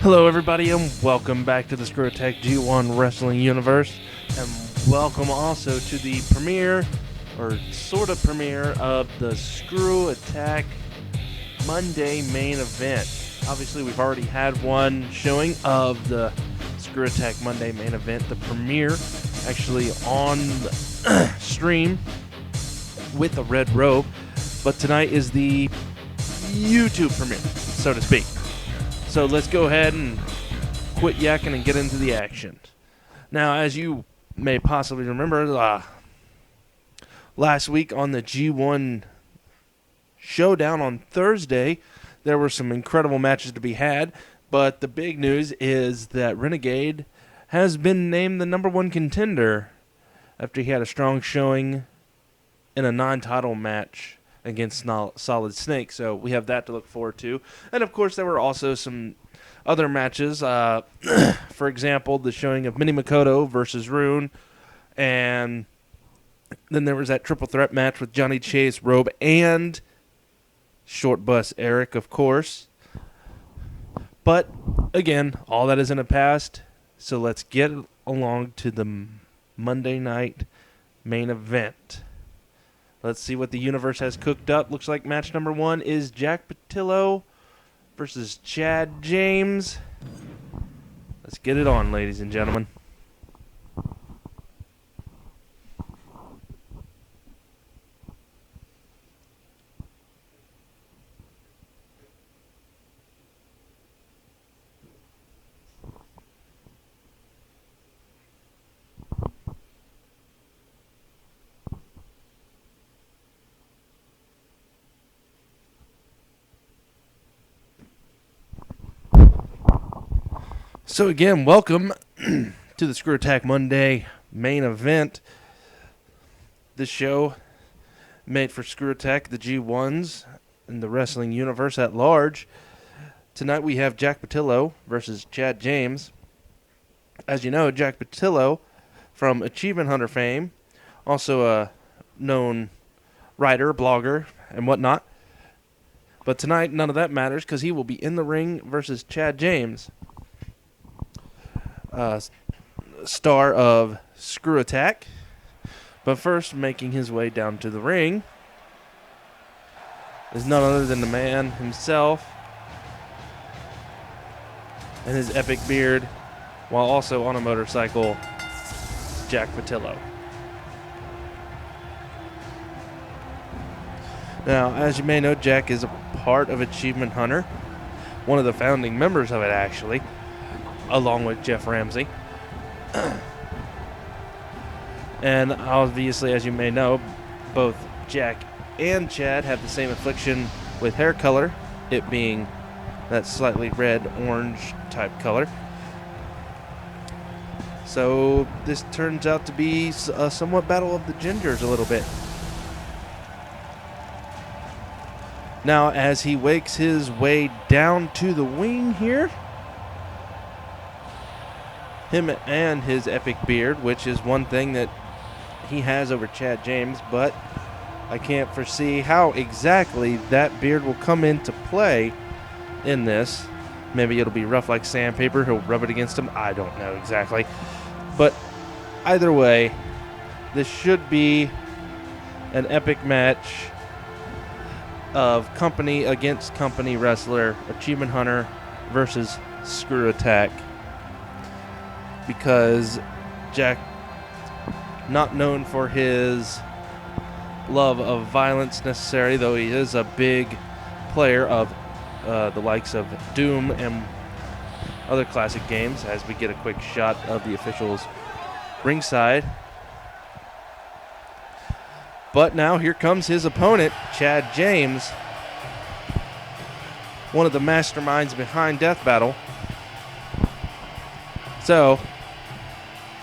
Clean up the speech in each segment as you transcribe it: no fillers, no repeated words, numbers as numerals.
Hello, everybody, and welcome back to the Screwattack G1 Wrestling Universe, and welcome also to the premiere, or sort of premiere, of the Screwattack Monday main event. Obviously, we've already had one showing of the Screwattack Monday main event, the premiere, actually on the stream with a red robe, but tonight is the YouTube premiere, so to speak. So let's go ahead and quit yakking and get into the action. Now, as you may possibly remember, last week on the G1 Showdown on Thursday, there were some incredible matches to be had, but the big news is that Renegade has been named the #1 contender after he had a strong showing in a non-title match against Solid Snake, so we have that to look forward to. And of course, there were also some other matches. For example, the showing of Mini Makoto versus Rune, and then there was that triple threat match with Johnny Chase, Robe, and Short Bus Eric, of course. But again, all that is in the past, so let's get along to the Monday night main event. Let's see what the universe has cooked up. Looks like match number 1 is Jack Patillo versus Chad James. Let's get it on, ladies and gentlemen. So again, welcome to the Screwattack Monday main event. This show made for Screwattack, the G1s, and the wrestling universe at large. Tonight we have Jack Patillo versus Chad James. As you know, Jack Patillo from Achievement Hunter fame, also a known writer, blogger, and whatnot. But tonight, none of that matters because he will be in the ring versus Chad James, star of Screwattack. But first, making his way down to the ring is none other than the man himself and his epic beard, while also on a motorcycle, Jack Patillo. Now, as you may know, Jack is a part of Achievement Hunter, one of the founding members of it, actually, along with Jeff Ramsey. And obviously, as you may know, both Jack and Chad have the same affliction with hair color, it being that slightly red-orange type color. So this turns out to be a somewhat battle of the gingers a little bit. Now, as he wakes his way down to the wing here, him and his epic beard, which is one thing that he has over Chad James, but I can't foresee how exactly that beard will come into play in this. Maybe it'll be rough like sandpaper, he'll rub it against him, I don't know exactly. But either way, this should be an epic match of company against company wrestler, Achievement Hunter versus Screwattack. Because Jack, not known for his love of violence necessarily, though he is a big player of the likes of Doom and other classic games, as we get a quick shot of the officials ringside. But now here comes his opponent, Chad James, one of the masterminds behind Death Battle. So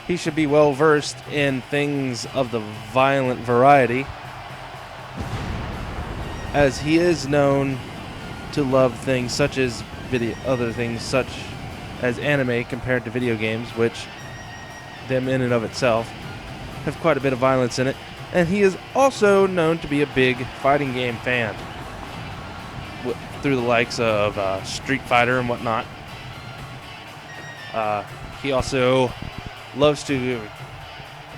he should be well versed in things of the violent variety, as he is known to love things such as other things such as anime compared to video games, which them in and of itself have quite a bit of violence in it. And he is also known to be a big fighting game fan, through the likes of Street Fighter and whatnot. He also loves to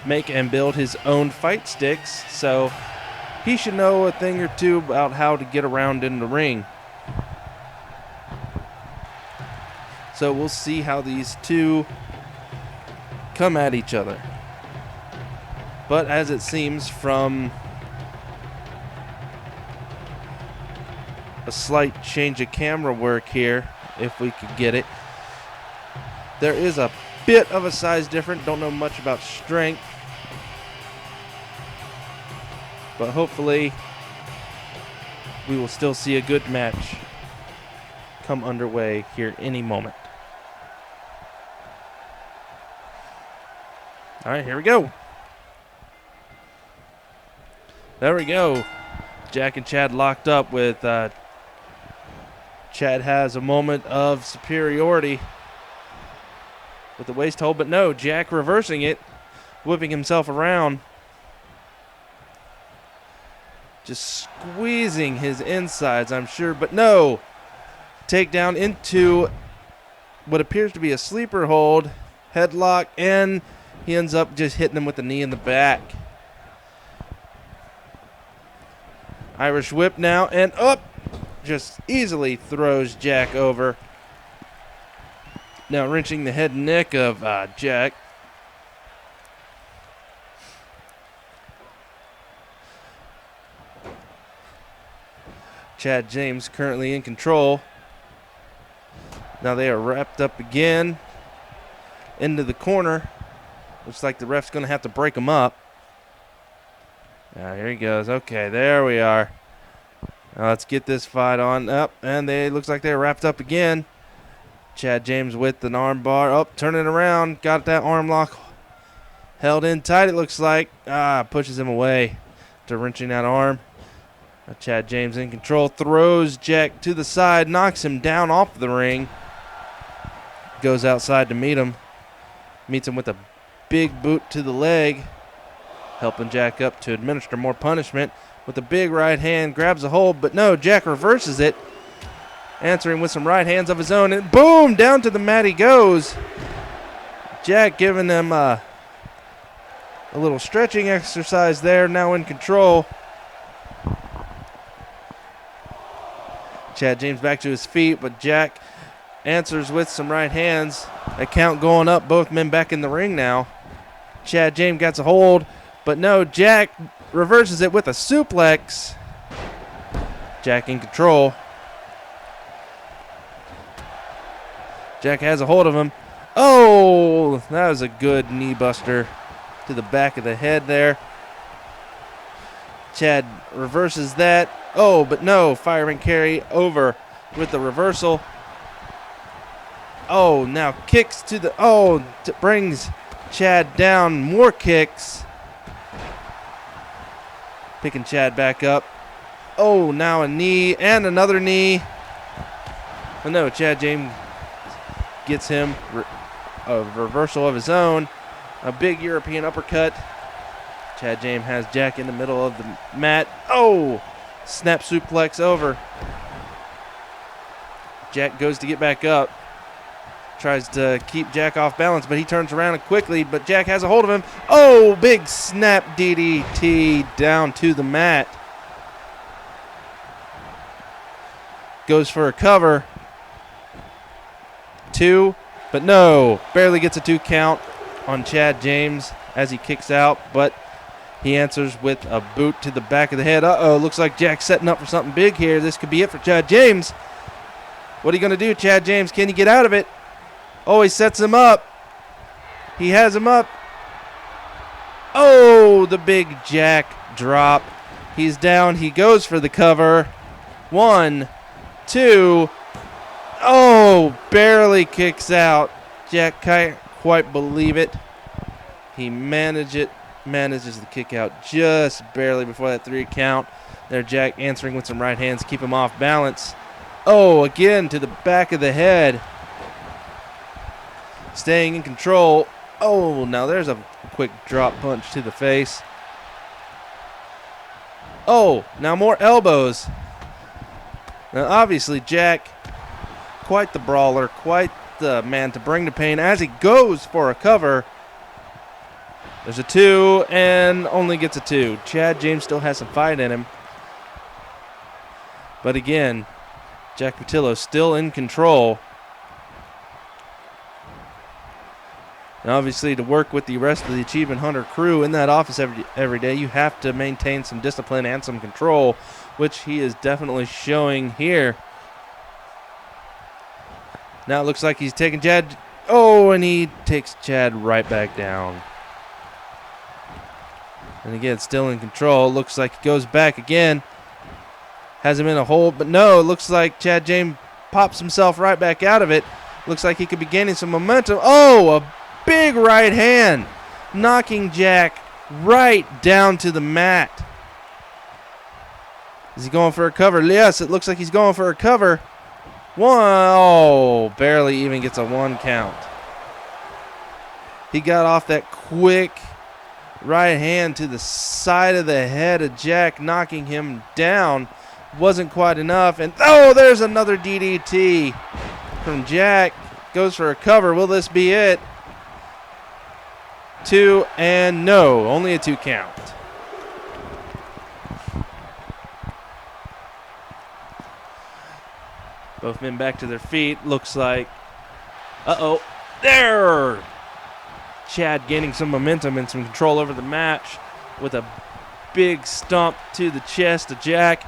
make and build his own fight sticks, so he should know a thing or two about how to get around in the ring. So we'll see how these two come at each other. But as it seems from a slight change of camera work here, if we could get it, there is a bit of a size difference. Don't know much about strength, but hopefully we will still see a good match come underway here any moment. All right, here we go. There we go. Jack and Chad locked up with Chad has a moment of superiority with the waist hold, but no, Jack reversing it, whipping himself around. Just squeezing his insides, I'm sure, but no. Takedown into what appears to be a sleeper hold, headlock, and he ends up just hitting him with the knee in the back. Irish whip now, and up! Just easily throws Jack over. Now wrenching the head and neck of Jack. Chad James currently in control. Now they are wrapped up again into the corner. Looks like the ref's going to have to break them up. Now here he goes. Okay, there we are. Now let's get this fight on up, and looks like they're wrapped up again. Chad James with an arm bar. Oh, turning around. Got that arm lock held in tight, it looks like. Pushes him away to wrenching that arm. Now Chad James in control. Throws Jack to the side. Knocks him down off the ring. Goes outside to meet him. Meets him with a big boot to the leg. Helping Jack up to administer more punishment. With a big right hand. Grabs a hold, but no, Jack reverses it. Answering with some right hands of his own, and boom, down to the mat he goes. Jack giving them a little stretching exercise there, now in control. Chad James back to his feet, but Jack answers with some right hands. A count going up, both men back in the ring now. Chad James gets a hold, but no, Jack reverses it with a suplex. Jack in control. Jack has a hold of him. Oh, that was a good knee buster to the back of the head there. Chad reverses that. Oh, but no, fireman carry over with the reversal. Oh, now kicks to the, brings Chad down. More kicks. Picking Chad back up. Oh, now a knee and another knee. Oh no, Chad James gets him a reversal of his own. A big European uppercut. Chad James has Jack in the middle of the mat. Oh, snap suplex over. Jack goes to get back up. Tries to keep Jack off balance, but he turns around quickly, but Jack has a hold of him. Oh, big snap DDT down to the mat. Goes for a cover. 2, but no. Barely gets a 2 count on Chad James as he kicks out, but he answers with a boot to the back of the head. Looks like Jack's setting up for something big here. This could be it for Chad James. What are you going to do, Chad James? Can he get out of it? Oh, he sets him up. He has him up. Oh, the big Jack drop. He's down. He goes for the cover. 1, 2. Oh, barely kicks out. Jack can't quite believe it. He manages the kick out just barely before that 3 count. There, Jack answering with some right hands, keep him off balance. Oh, again to the back of the head. Staying in control. Oh, now there's a quick drop punch to the face. Oh, now more elbows. Now, obviously, Jack, quite the brawler, quite the man to bring the pain as he goes for a cover. There's a 2 and only gets a 2. Chad James still has some fight in him. But again, Jack Patillo still in control. And obviously, to work with the rest of the Achievement Hunter crew in that office every day, you have to maintain some discipline and some control, which he is definitely showing here. Now it looks like he's taking Chad. Oh, and he takes Chad right back down. And again, still in control. Looks like he goes back again. Has him in a hold, but no, it looks like Chad James pops himself right back out of it. Looks like he could be gaining some momentum. Oh, a big right hand, knocking Jack right down to the mat. Is he going for a cover? Yes, it looks like he's going for a cover. 1, oh, barely even gets a 1 count. He got off that quick right hand to the side of the head of Jack, knocking him down. Wasn't quite enough, and oh, there's another DDT from Jack. Goes for a cover. Will this be it? 2, and no, only a 2 count. Both men back to their feet. Looks like, uh-oh, there! Chad gaining some momentum and some control over the match with a big stomp to the chest of Jack.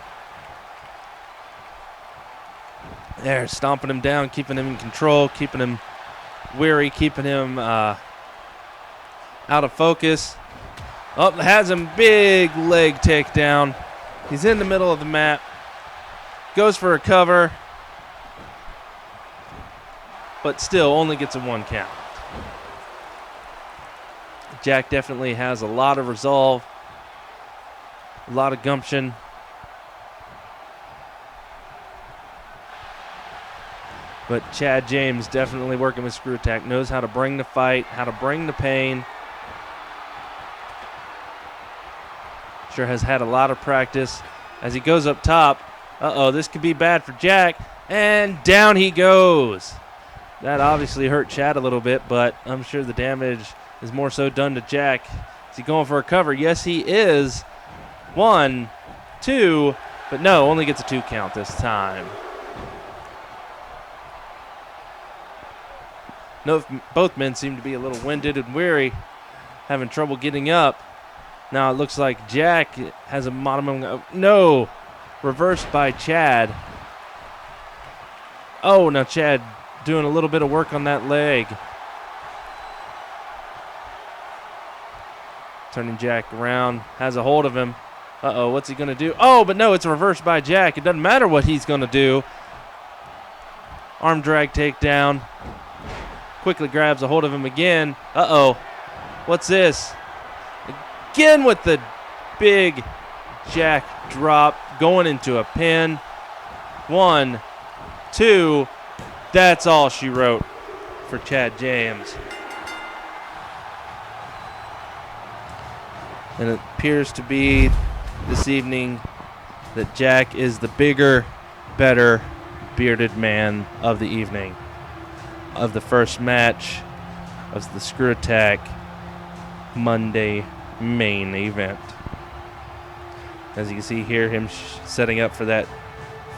There, stomping him down, keeping him in control, keeping him weary, keeping him out of focus. Oh, has him, big leg takedown. He's in the middle of the mat. Goes for a cover, but still only gets a 1 count. Jack definitely has a lot of resolve, a lot of gumption. But Chad James definitely working with Screwattack, knows how to bring the fight, how to bring the pain. Sure has had a lot of practice. As he goes up top, uh-oh, this could be bad for Jack, and down he goes. That obviously hurt Chad a little bit, but I'm sure the damage is more so done to Jack. Is he going for a cover? Yes, he is. 1, 2, but no, only gets a 2 count this time. No, both men seem to be a little winded and weary, having trouble getting up. Now it looks like Jack has a bottom. No, reversed by Chad. Oh, now Chad doing a little bit of work on that leg. Turning Jack around, has a hold of him. Uh-oh, what's he going to do? Oh, but no, it's reversed by Jack. It doesn't matter what he's going to do. Arm drag takedown. Quickly grabs a hold of him again. Uh-oh, what's this? Again with the big Jack drop, going into a pin. 1, 2, that's all she wrote for Chad James. And it appears to be this evening that Jack is the bigger, better, bearded man of the evening, of the first match of the Screwattack Monday main event. As you can see here, him setting up for that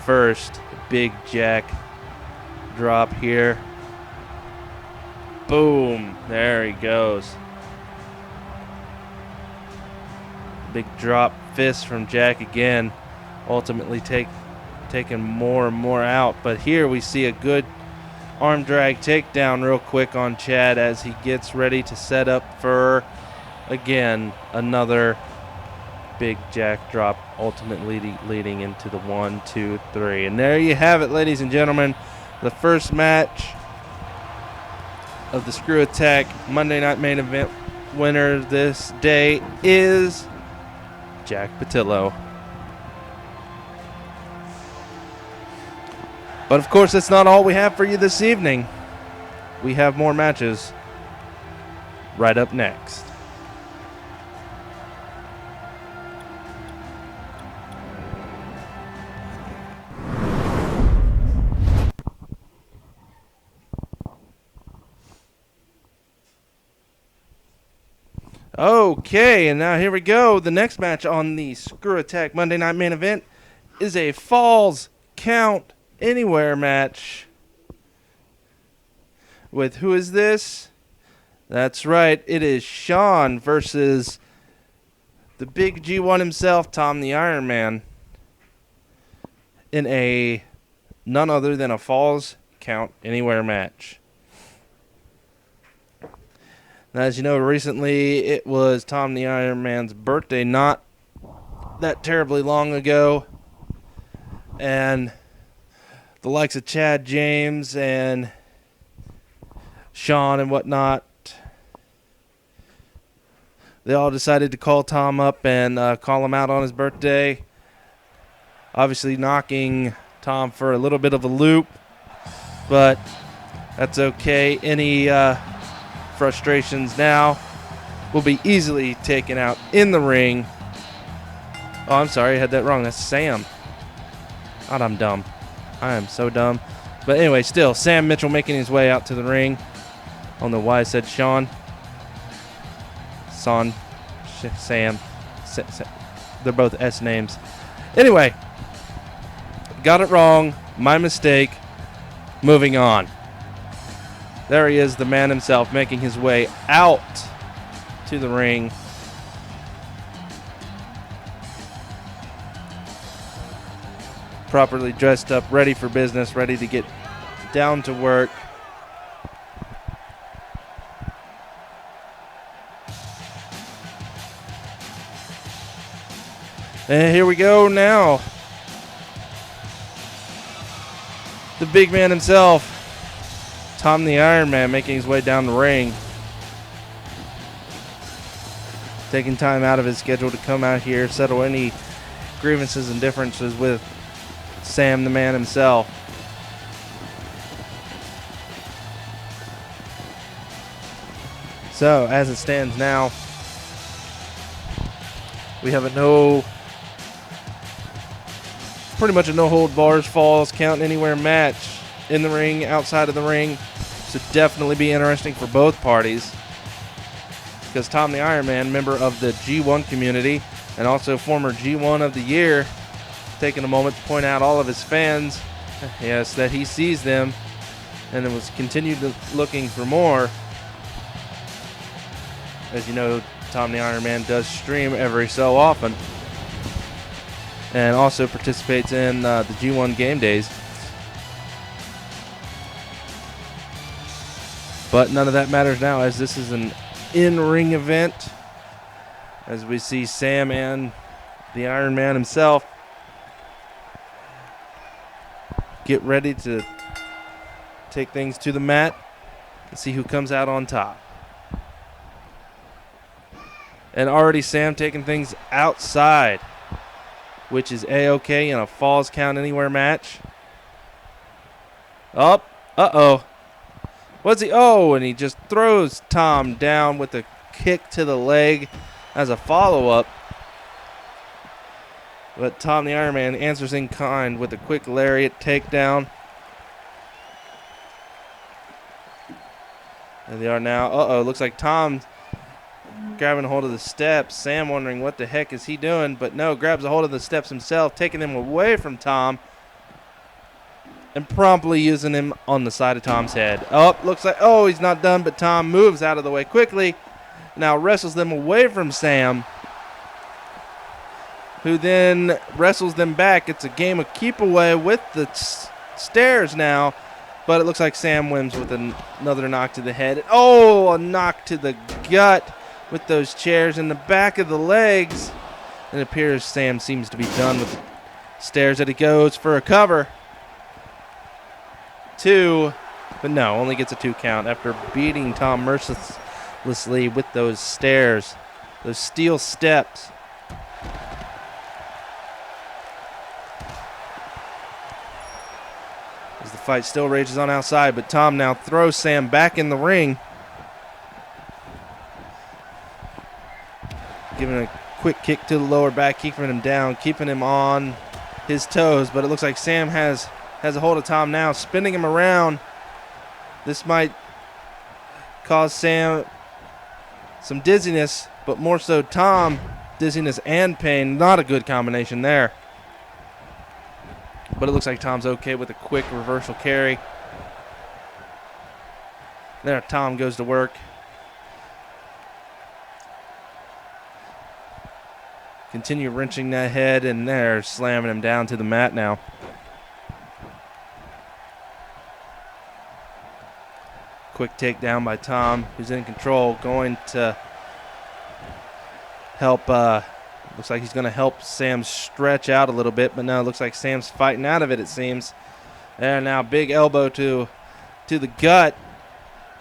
first big Jack drop here. Boom, there he goes. Big drop fist from Jack again, ultimately taking more and more out. But here we see a good arm drag takedown real quick on Chad as he gets ready to set up for, again, another big Jack drop, ultimately leading into the 1, 2, 3. And there you have it, ladies and gentlemen. The first match of the Screwattack Monday Night Main Event winner this day is Jack Patillo. But of course, that's not all we have for you this evening. We have more matches right up next. Okay, and now here we go. The next match on the Screwattack Monday Night Main Event is a Falls Count Anywhere match. With who is this? That's right, it is Sean versus the big G1 himself, Tom the Iron Man, in a none other than a Falls Count Anywhere match. Now, as you know, recently it was Tom the Iron Man's birthday, not that terribly long ago, and the likes of Chad James and Sean and whatnot, they all decided to call Tom up and call him out on his birthday, obviously knocking Tom for a little bit of a loop, but that's okay. Any frustrations now will be easily taken out in the ring. Oh, I'm sorry, I had that wrong. That's Sam. God, I'm dumb. I am so dumb. But anyway, still, Sam Mitchell making his way out to the ring. I don't know why I said Sean. Sam. They're both S names. Anyway, got it wrong. My mistake. Moving on. There he is, the man himself, making his way out to the ring. Properly dressed up, ready for business, ready to get down to work. And here we go now. The big man himself, Tom the Iron Man, making his way down the ring. Taking time out of his schedule to come out here, settle any grievances and differences with Sam the man himself. So, as it stands now, we have pretty much a no-hold-bars Falls Count Anywhere match in the ring, outside of the ring. So definitely be interesting for both parties, because Tom the Iron Man, member of the G1 community and also former G1 of the Year, taking a moment to point out all of his fans, yes, that he sees them and was continued looking for more. As you know, Tom the Iron Man does stream every so often and also participates in the G1 game days. But none of that matters now, as this is an in-ring event, as we see Sam and the Iron Man himself get ready to take things to the mat and see who comes out on top. And already Sam taking things outside, which is A-OK in a Falls Count Anywhere match. Oh, uh-oh. What's he? Oh, and he just throws Tom down with a kick to the leg as a follow-up. But Tom the Iron Man answers in kind with a quick lariat takedown. There they are now. Uh-oh, looks like Tom grabbing a hold of the steps. Sam wondering what the heck is he doing, but no, grabs a hold of the steps himself, taking them away from Tom and promptly using him on the side of Tom's head. Oh, looks like, oh, he's not done, but Tom moves out of the way quickly. Now wrestles them away from Sam, who then wrestles them back. It's a game of keep away with the stairs now, but it looks like Sam wins with another knock to the head. Oh, a knock to the gut with those chairs in the back of the legs. It appears Sam seems to be done with the stairs, that he goes for a cover. 2, but no, only gets a 2 count after beating Tom mercilessly with those stairs, those steel steps. As the fight still rages on outside, but Tom now throws Sam back in the ring, giving a quick kick to the lower back, keeping him down, keeping him on his toes, but it looks like Sam has a hold of Tom now, spinning him around. This might cause Sam some dizziness, but more so Tom, dizziness and pain. Not a good combination there. But it looks like Tom's okay with a quick reversal carry. There, Tom goes to work. Continue wrenching that head, and there, slamming him down to the mat now. Quick takedown by Tom, who's in control, going to help. Looks like he's going to help Sam stretch out a little bit, but no, it looks like Sam's fighting out of it, it seems. And now big elbow to the gut.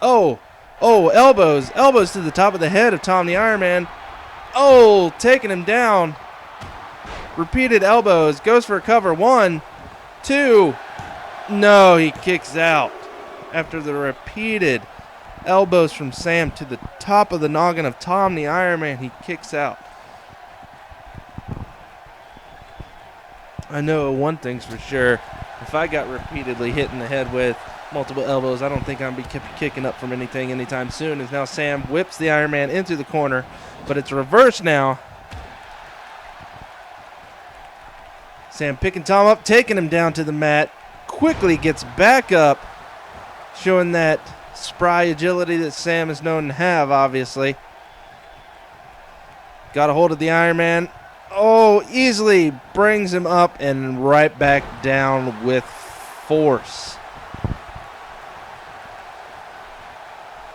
Oh, elbows to the top of the head of Tom the Iron Man. Oh, taking him down. Repeated elbows, goes for a cover. 1, 2. No, he kicks out. After the repeated elbows from Sam to the top of the noggin of Tom the Iron Man, he kicks out. I know one thing's for sure. If I got repeatedly hit in the head with multiple elbows, I don't think I'm going to be kicking up from anything anytime soon. As now Sam whips the Iron Man into the corner, but it's reversed now. Sam picking Tom up, taking him down to the mat. Quickly gets back up, showing that spry agility that Sam is known to have, obviously. Got a hold of the Iron Man. Oh, easily brings him up and right back down with force.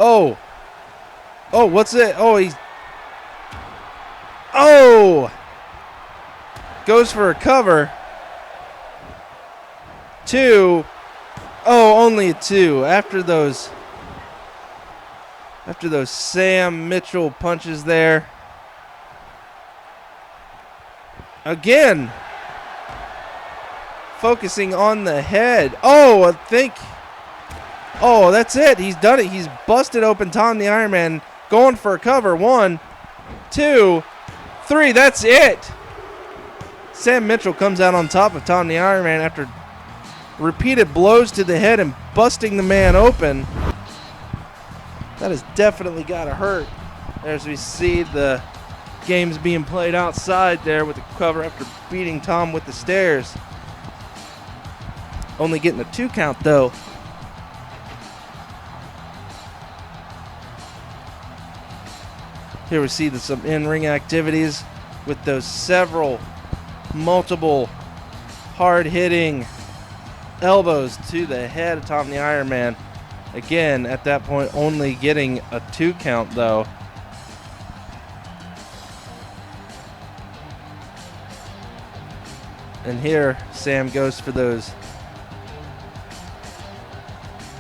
Oh, what's it? Goes for a cover. 2. Only a 2. After those Sam Mitchell punches there. Again, focusing on the head. That's it. He's done it. He's busted open Tom the Iron Man. Going for a cover. 1, 2, 3. That's it. Sam Mitchell comes out on top of Tom the Iron Man after repeated blows to the head and busting the man open. That has definitely got to hurt. As we see the games being played outside there with the cover after beating Tom with the stairs. Only getting a 2 count though. Here we see some in-ring activities with those multiple hard-hitting elbows to the head of Tom the Iron Man. Again, at that point, only getting a 2 count though. And here, Sam goes for those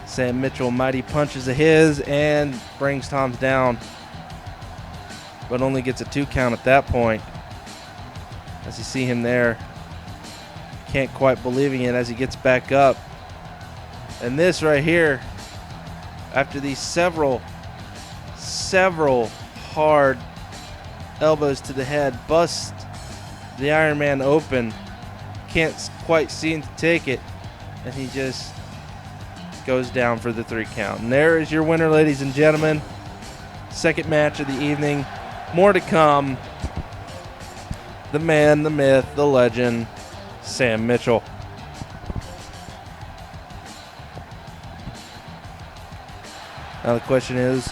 Sam Mitchell mighty punches of his and brings Tom down, but only gets a 2 count at that point. As you see him there, can't quite believing it as he gets back up. And this right here, after these several hard elbows to the head, busts the Iron Man open. Can't quite seem to take it, and he just goes down for the 3 count. And there is your winner, ladies and gentlemen. Second match of the evening. More to come. The man, the myth, the legend, Sam Mitchell. Now the question is,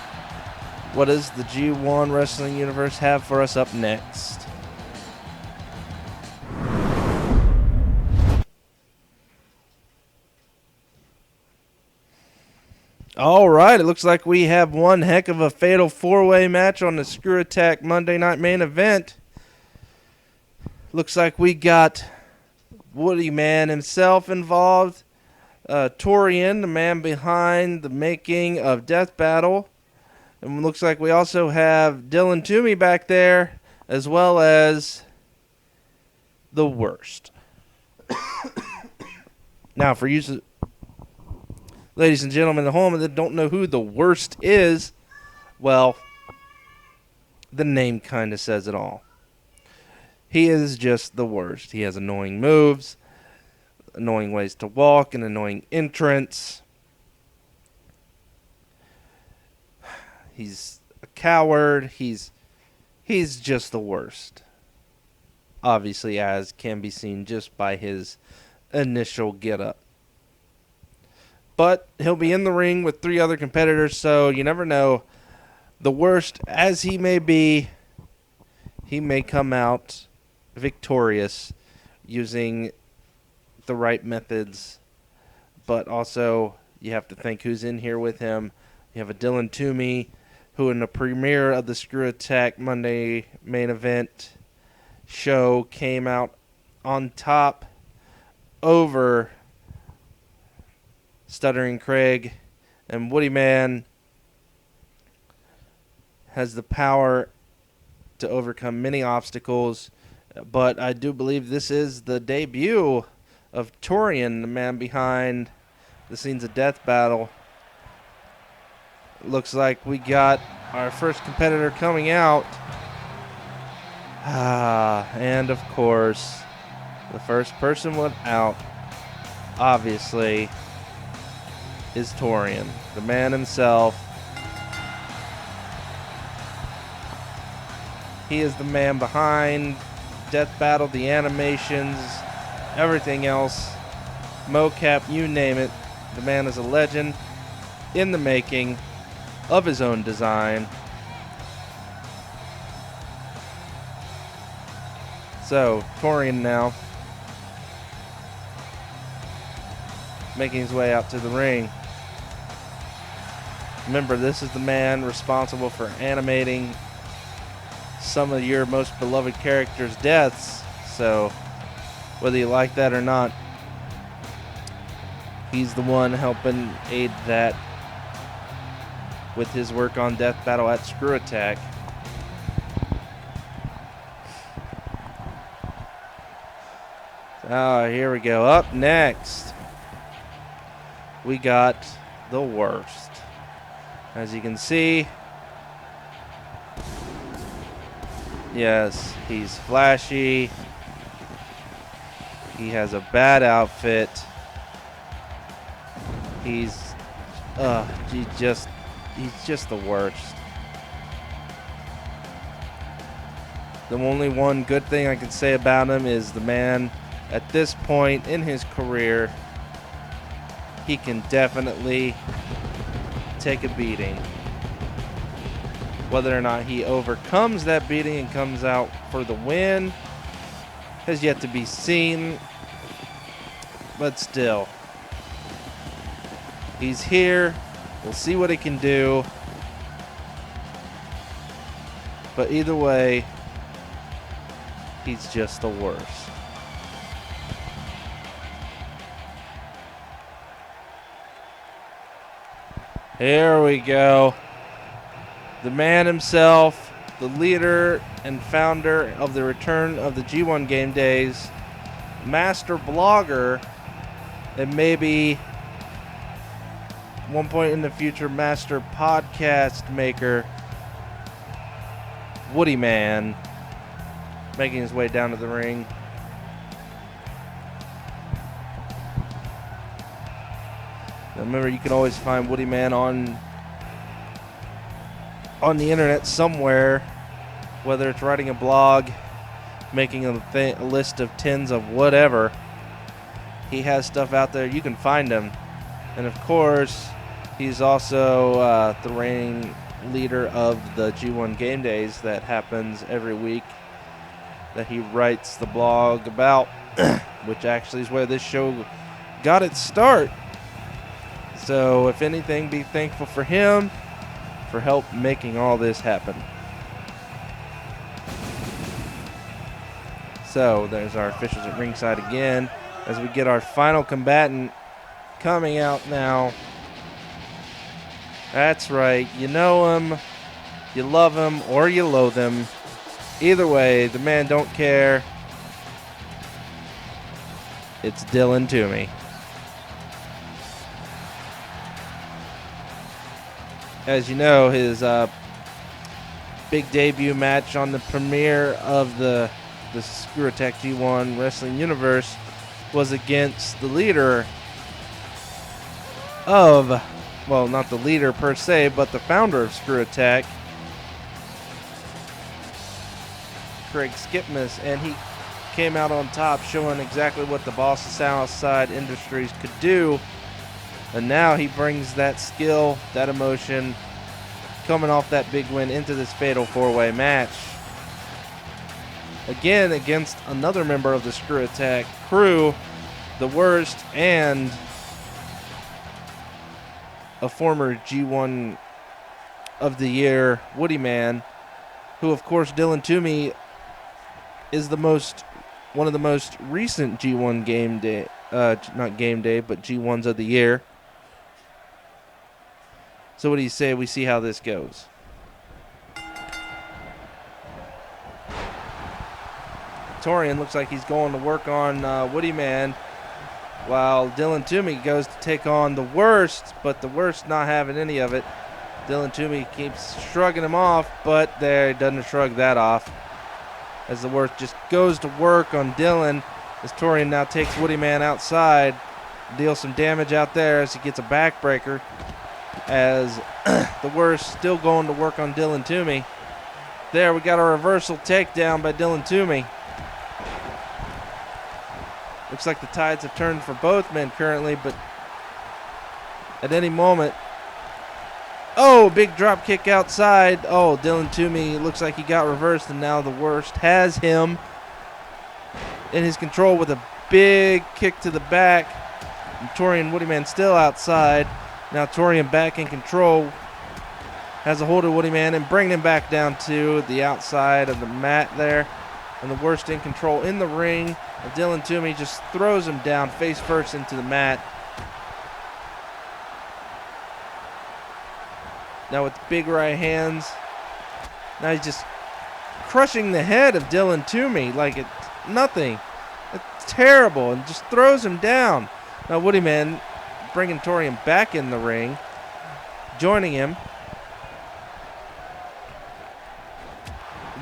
what does the G1 Wrestling Universe have for us up next? All right, it looks like we have one heck of a fatal 4-way match on the Screwattack Monday Night Main Event. Looks like we got Woody Man himself involved, Torian, the man behind the making of Death Battle, and looks like we also have Dylan Toomey back there, as well as the Worst. Now, for you, ladies and gentlemen at home that don't know who the Worst is, well, the name kind of says it all. He is just the worst. He has annoying moves, annoying ways to walk, an annoying entrance. He's a coward. He's he's just the worst. Obviously, as can be seen just by his initial getup. But he'll be in the ring with 3 other competitors, so you never know. The worst as he may be, he may come out victorious using the right methods. But also, you have to think who's in here with him. You have a Dylan Toomey, who in the premiere of the Screwattack Monday main event show came out on top over Stuttering Craig, and Woody Man has the power to overcome many obstacles, but I do believe this is the debut of Torian, the man behind the scenes of Death Battle. Looks like we got our first competitor coming out. And of course, the first person out, obviously, is Torian, the man himself. He is the man behind Death Battle, the animations, everything else, mocap, you name it. The man is a legend in the making of his own design. So, Torian now making his way out to the ring. Remember, this is the man responsible for animating some of your most beloved characters' deaths. So, whether you like that or not, he's the one helping aid that with his work on Death Battle at Screwattack. Here we go. Up next, we got the worst. As you can see, yes, he's flashy. He has a bad outfit. He's just the worst. The only one good thing I can say about him is the man, at this point in his career, he can definitely take a beating. Whether or not he overcomes that beating and comes out for the win has yet to be seen. But still, he's here. We'll see what he can do. But either way, he's just the worst. Here we go. The man himself, the leader and founder of the return of the G1 Game Days, master blogger, and maybe one point in the future master podcast maker, Woody Man, making his way down to the ring. Now remember, you can always find Woody Man on the internet somewhere, whether it's writing a blog, making a list of tins of whatever. He has stuff out there. You can find him. And of course, he's also the reigning leader of the G1 Game Days that happens every week, that he writes the blog about, which actually is where this show got its start. So if anything, be thankful for him for help making all this happen. So there's our officials at ringside again as we get our final combatant coming out now. That's right, you know him, you love him, or you loathe him. Either way, the man don't care. It's Dylan Toomey. As you know, his big debut match on the premiere of the Screwattack G1 Wrestling Universe was against the leader of, well, not the leader per se, but the founder of Screwattack, Craig Skipmas, and he came out on top, showing exactly what the boss of Southside Industries could do. And now he brings that skill, that emotion, coming off that big win into this fatal four-way match. Again, against another member of the Screwattack crew, the Worst, and a former G1 of the Year, Woody Man, who, of course, Dylan Toomey is one of the most recent G1 game day, not game day, but G1s of the year. So what do you say we see how this goes? Torian looks like he's going to work on Woody Man, while Dylan Toomey goes to take on the Worst, but the Worst not having any of it. Dylan Toomey keeps shrugging him off, but there doesn't shrug that off, as the Worst just goes to work on Dylan, as Torian now takes Woody Man outside, deals some damage out there as he gets a backbreaker, as the Worst still going to work on Dylan Toomey. There, we got a reversal takedown by Dylan Toomey. Looks like the tides have turned for both men currently, but at any moment. Oh, big drop kick outside. Oh, Dylan Toomey looks like he got reversed, and now the Worst has him in his control with a big kick to the back. And Torian Woody Man still outside. Now Torian back in control. Has a hold of Woody Man and bringing him back down to the outside of the mat there. And the Worst in control in the ring. And Dylan Toomey just throws him down face first into the mat. Now with the big right hands. Now he's just crushing the head of Dylan Toomey like it's nothing. It's terrible, and just throws him down. Now Woody Man bringing Torian back in the ring, joining him.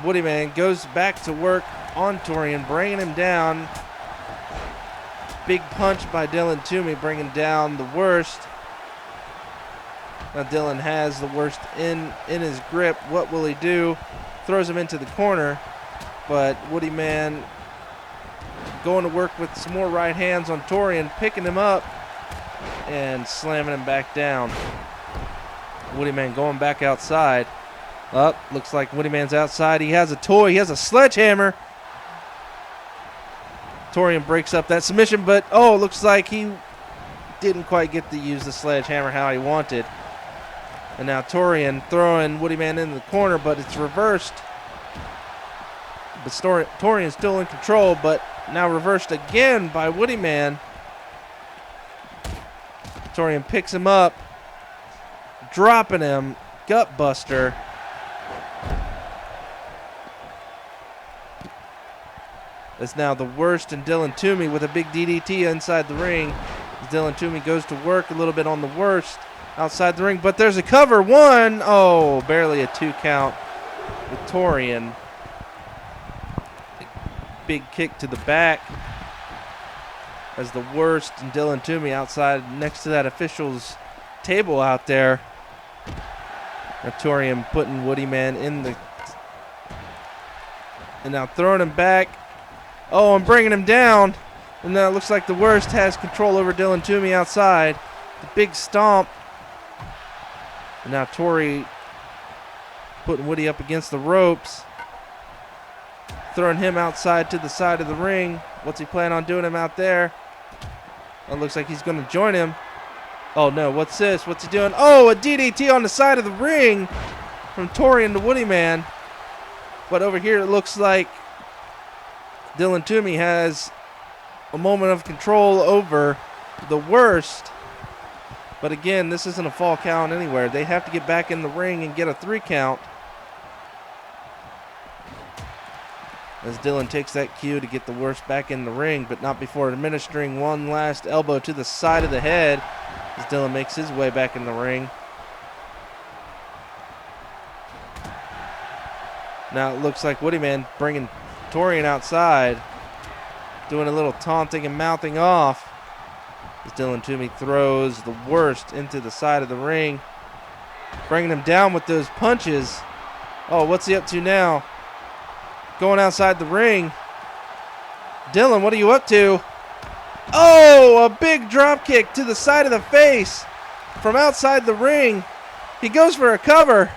Woody Man goes back to work on Torian, bringing him down. Big punch by Dylan Toomey, bringing down the Worst. Now Dylan has the Worst in his grip. What will he do? Throws him into the corner, but Woody Man going to work with some more right hands on Torian, picking him up and slamming him back down. Woody Man going back outside. Up, looks like Woody Man's outside. He has a toy. He has a sledgehammer. Torian breaks up that submission, but looks like he didn't quite get to use the sledgehammer how he wanted. And now Torian throwing Woody Man in the corner, but it's reversed. But Torian's still in control, but now reversed again by Woody Man. Torian picks him up, dropping him, gut buster. It's now the Worst and Dylan Toomey with a big DDT inside the ring. As Dylan Toomey goes to work a little bit on the Worst outside the ring, but there's a cover. One. Oh, barely a 2 count with Torian. Big kick to the back as the Worst and Dylan Toomey outside next to that official's table out there. And Torian putting Woody Man in the... And now throwing him back. Oh, and bringing him down. And now it looks like the Worst has control over Dylan Toomey outside. The big stomp. And now Tori putting Woody up against the ropes. Throwing him outside to the side of the ring. What's he plan on doing him out there? It looks like he's going to join him. Oh, no. What's this? What's he doing? Oh, a DDT on the side of the ring from Torian to Woody Man. But over here it looks like Dylan Toomey has a moment of control over the Worst. But again, this isn't a fall count anywhere. They have to get back in the ring and get a 3 count. As Dylan takes that cue to get the Worst back in the ring, but not before administering one last elbow to the side of the head as Dylan makes his way back in the ring. Now it looks like Woody Man bringing Torian outside, doing a little taunting and mouthing off as Dylan Toomey throws the Worst into the side of the ring, bringing him down with those punches. Oh, what's he up to now? going outside the ring. Dylan, what are you up to? Oh, a big drop kick to the side of the face from outside the ring. He goes for a cover.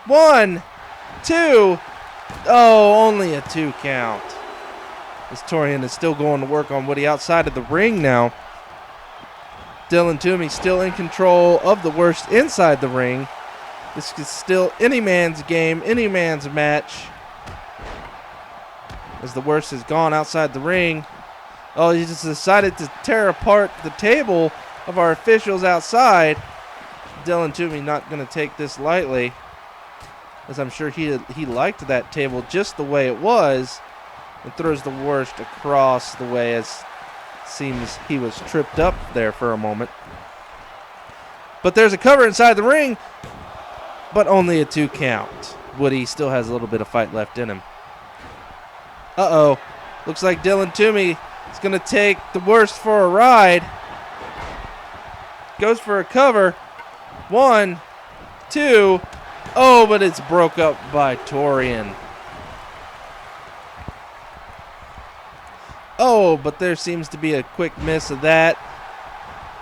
1, 2. Oh, only a 2 count. As Torian is still going to work on Woody outside of the ring now. Dylan Toomey still in control of the worst inside the ring. This is still any man's game, any man's match. As the worst has gone outside the ring. Oh, he just decided to tear apart the table of our officials outside. Dylan Toomey not going to take this lightly, as I'm sure he liked that table just the way it was, and throws the worst across the way, as seems he was tripped up there for a moment. But there's a cover inside the ring, but only a 2 count. Woody still has a little bit of fight left in him. Uh-oh. Looks like Dylan Toomey is going to take the worst for a ride. Goes for a cover. 1, 2. Oh, but it's broke up by Torian. Oh, but there seems to be a quick miss of that.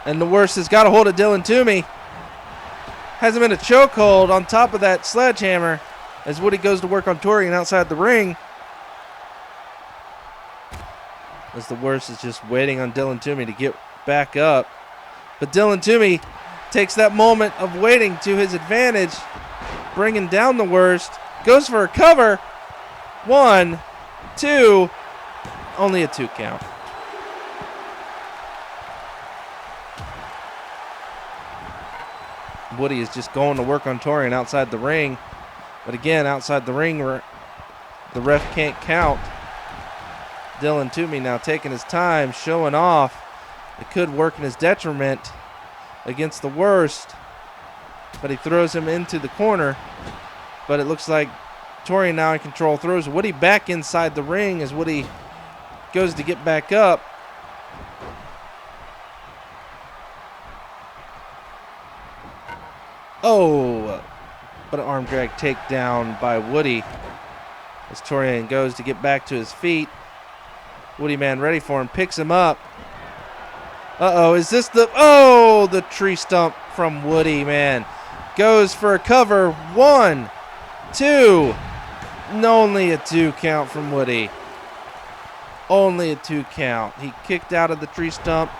And the worst has got a hold of Dylan Toomey. Has him in a chokehold on top of that sledgehammer as Woody goes to work on Torian outside the ring. As the worst is just waiting on Dylan Toomey to get back up. But Dylan Toomey takes that moment of waiting to his advantage, bringing down the worst. Goes for a cover. 1, 2. Only a 2 count. Woody is just going to work on Torian outside the ring. But again, outside the ring, the ref can't count. Dylan Toomey now taking his time, showing off. It could work in his detriment against the worst. But he throws him into the corner. But it looks like Torian now in control. Throws Woody back inside the ring as Woody goes to get back up. Oh, but an arm drag takedown by Woody as Torian goes to get back to his feet. Woody man ready for him, picks him up. Uh-oh, is this the tree stump from Woody, man. Goes for a cover. 1, 2. Only a 2 count from Woody. Only a 2 count. He kicked out of the tree stump.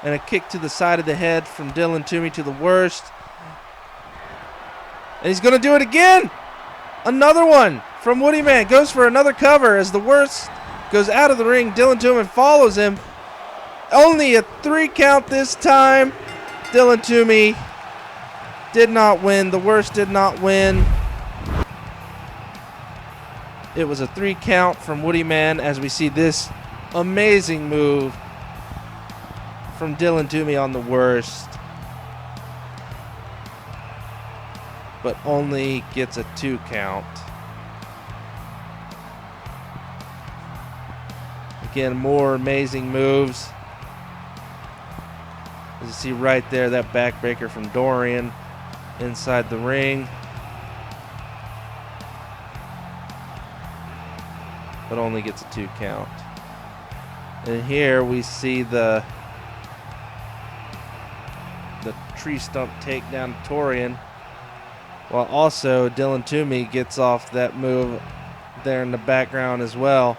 And a kick to the side of the head from Dylan Toomey to the worst. And he's going to do it again. Another one from Woody man. Goes for another cover as the worst goes out of the ring. Dylan Toomey follows him. Only a 3 count this time. Dylan Toomey did not win. The worst did not win. It was a 3 count from Woody man as we see this amazing move from Dylan Toomey on the worst. But only gets a 2 count. Again, more amazing moves. As you see right there, that backbreaker from Dorian inside the ring. But only gets a 2 count. And here we see the tree stump takedown to Torian. While also Dylan Toomey gets off that move there in the background as well.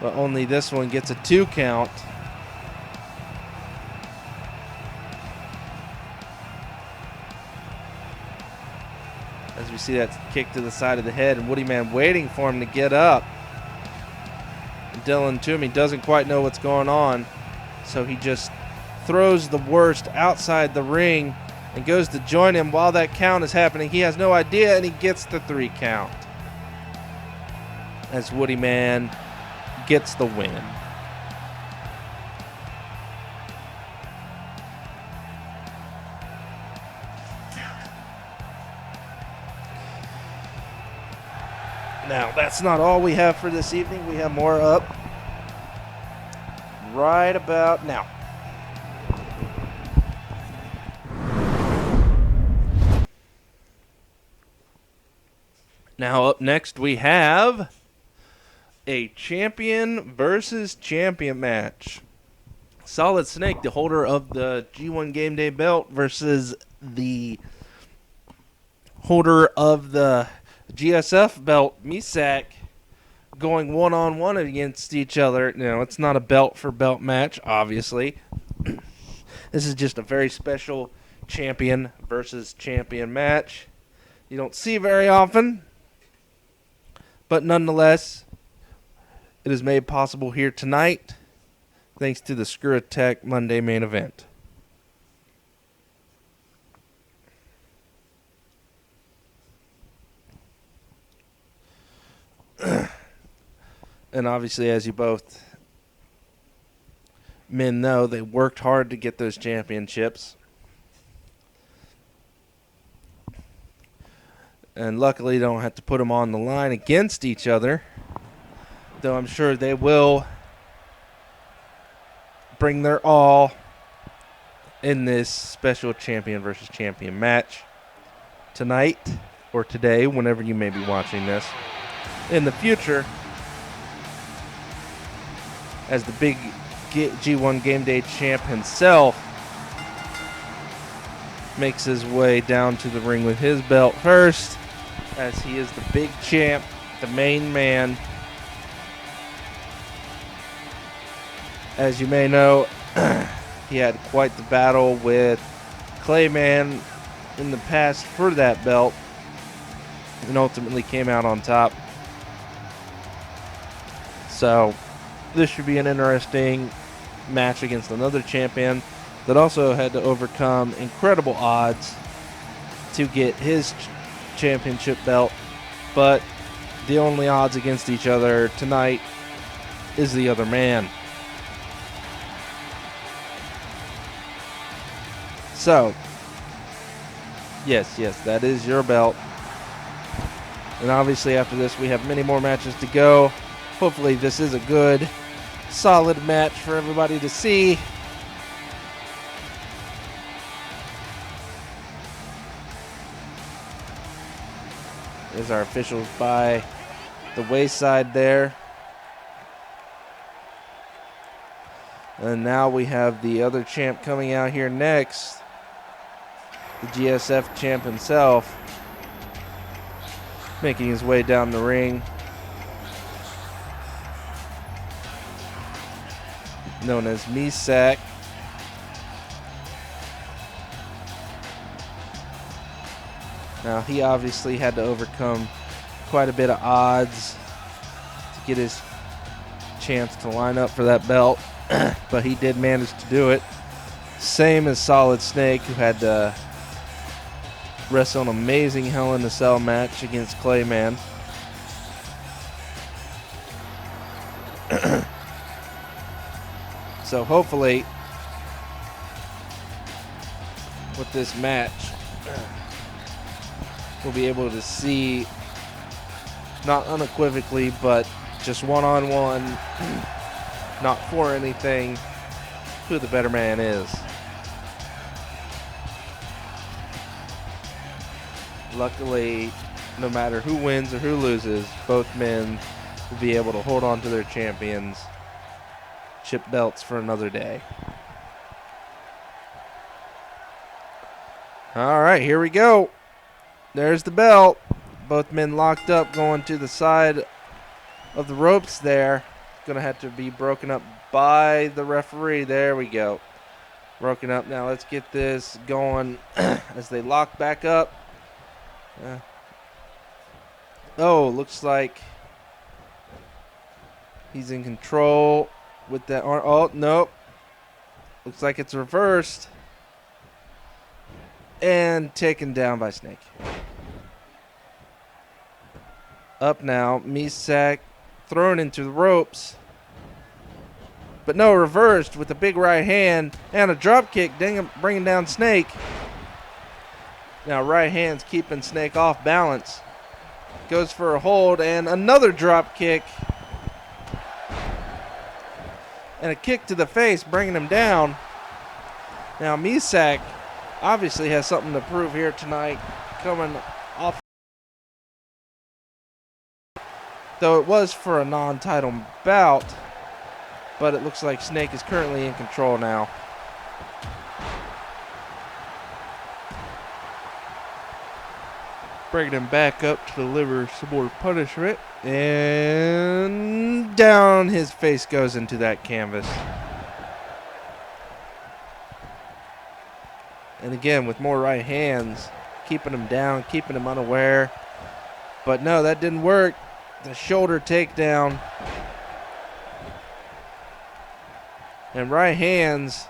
But only this one gets a 2 count. As we see that kick to the side of the head, and Woody man waiting for him to get up. Dylan Toomey doesn't quite know what's going on, so he just throws the worst outside the ring and goes to join him while that count is happening. He has no idea, and he gets the 3 count. As Woody man gets the win. Now, that's not all we have for this evening. We have more up right about now. Now up next we have a champion versus champion match. Solid Snake, the holder of the G1 Game Day belt, versus the holder of the GSF belt, Misak, going one-on-one against each other. Now, it's not a belt-for-belt match, obviously. This is just a very special champion versus champion match. You don't see very often, but nonetheless, it is made possible here tonight thanks to the Screwattack Monday main event. And obviously, as you both men know, they worked hard to get those championships. And luckily, they don't have to put them on the line against each other. Though I'm sure they will bring their all in this special champion versus champion match tonight or today, whenever you may be watching this. In the future, as the big G1 Game Day champ himself makes his way down to the ring with his belt first, as he is the big champ, the main man. As you may know, he had quite the battle with Clayman in the past for that belt and ultimately came out on top. So this should be an interesting match against another champion that also had to overcome incredible odds to get his championship belt. But the only odds against each other tonight is the other man. So, yes, that is your belt. And obviously after this we have many more matches to go. Hopefully this is a good, solid match for everybody to see. There's our officials by the wayside there. And now we have the other champ coming out here next. The GSF champ himself, making his way down the ring. Known as Misak. Now he obviously had to overcome quite a bit of odds to get his chance to line up for that belt, but he did manage to do it. Same as Solid Snake, who had to wrestle an amazing Hell in a Cell match against Clayman. So hopefully, with this match, we'll be able to see, not unequivocally, but just one-on-one, not for anything, who the better man is. Luckily, no matter who wins or who loses, both men will be able to hold on to their championship belts for another day. All right, here we go. There's the belt. Both men locked up, going to the side of the ropes there. Going to have to be broken up by the referee. There we go. Broken up. Now let's get this going as they lock back up. Looks like he's in control with that arm. Oh, nope. Looks like it's reversed. And taken down by Snake. Up now. Misak thrown into the ropes. But no, reversed with a big right hand and a drop kick, bringing down Snake. Now right hand's keeping Snake off balance. Goes for a hold and another drop kick. And a kick to the face, bringing him down. Now Misak obviously has something to prove here tonight, coming off though it was for a non-title bout, but it looks like Snake is currently in control now. Bringing him back up to deliver some more punishment, and down his face goes into that canvas. And again, with more right hands, keeping him down, keeping him unaware. But no, that didn't work. The shoulder takedown. And right hands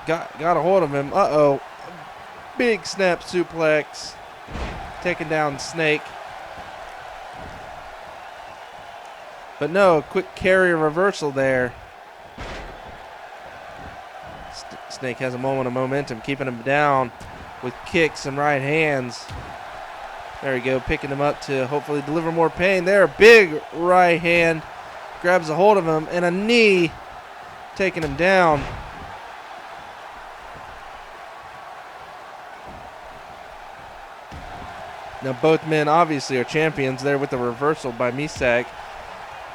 got a hold of him. Uh-oh. Big snap suplex. Taking down Snake. But no, a quick carry reversal there. Snake has a moment of momentum, keeping him down with kicks and right hands. There we go, picking him up to hopefully deliver more pain. There, big right hand grabs a hold of him, and a knee taking him down. Now both men obviously are champions there with the reversal by Misak.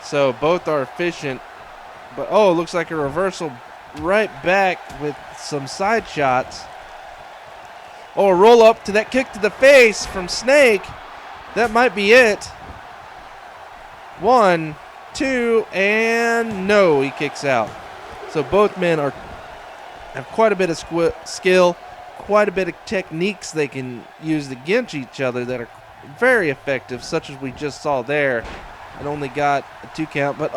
So both are efficient. But oh, looks like a reversal right back with some side shots. Oh, a roll up to that kick to the face from Snake. That might be it. 1, 2, and no, he kicks out. So both men have quite a bit of skill, quite a bit of techniques they can use against each other that are very effective, such as we just saw there. It only got a 2 count, but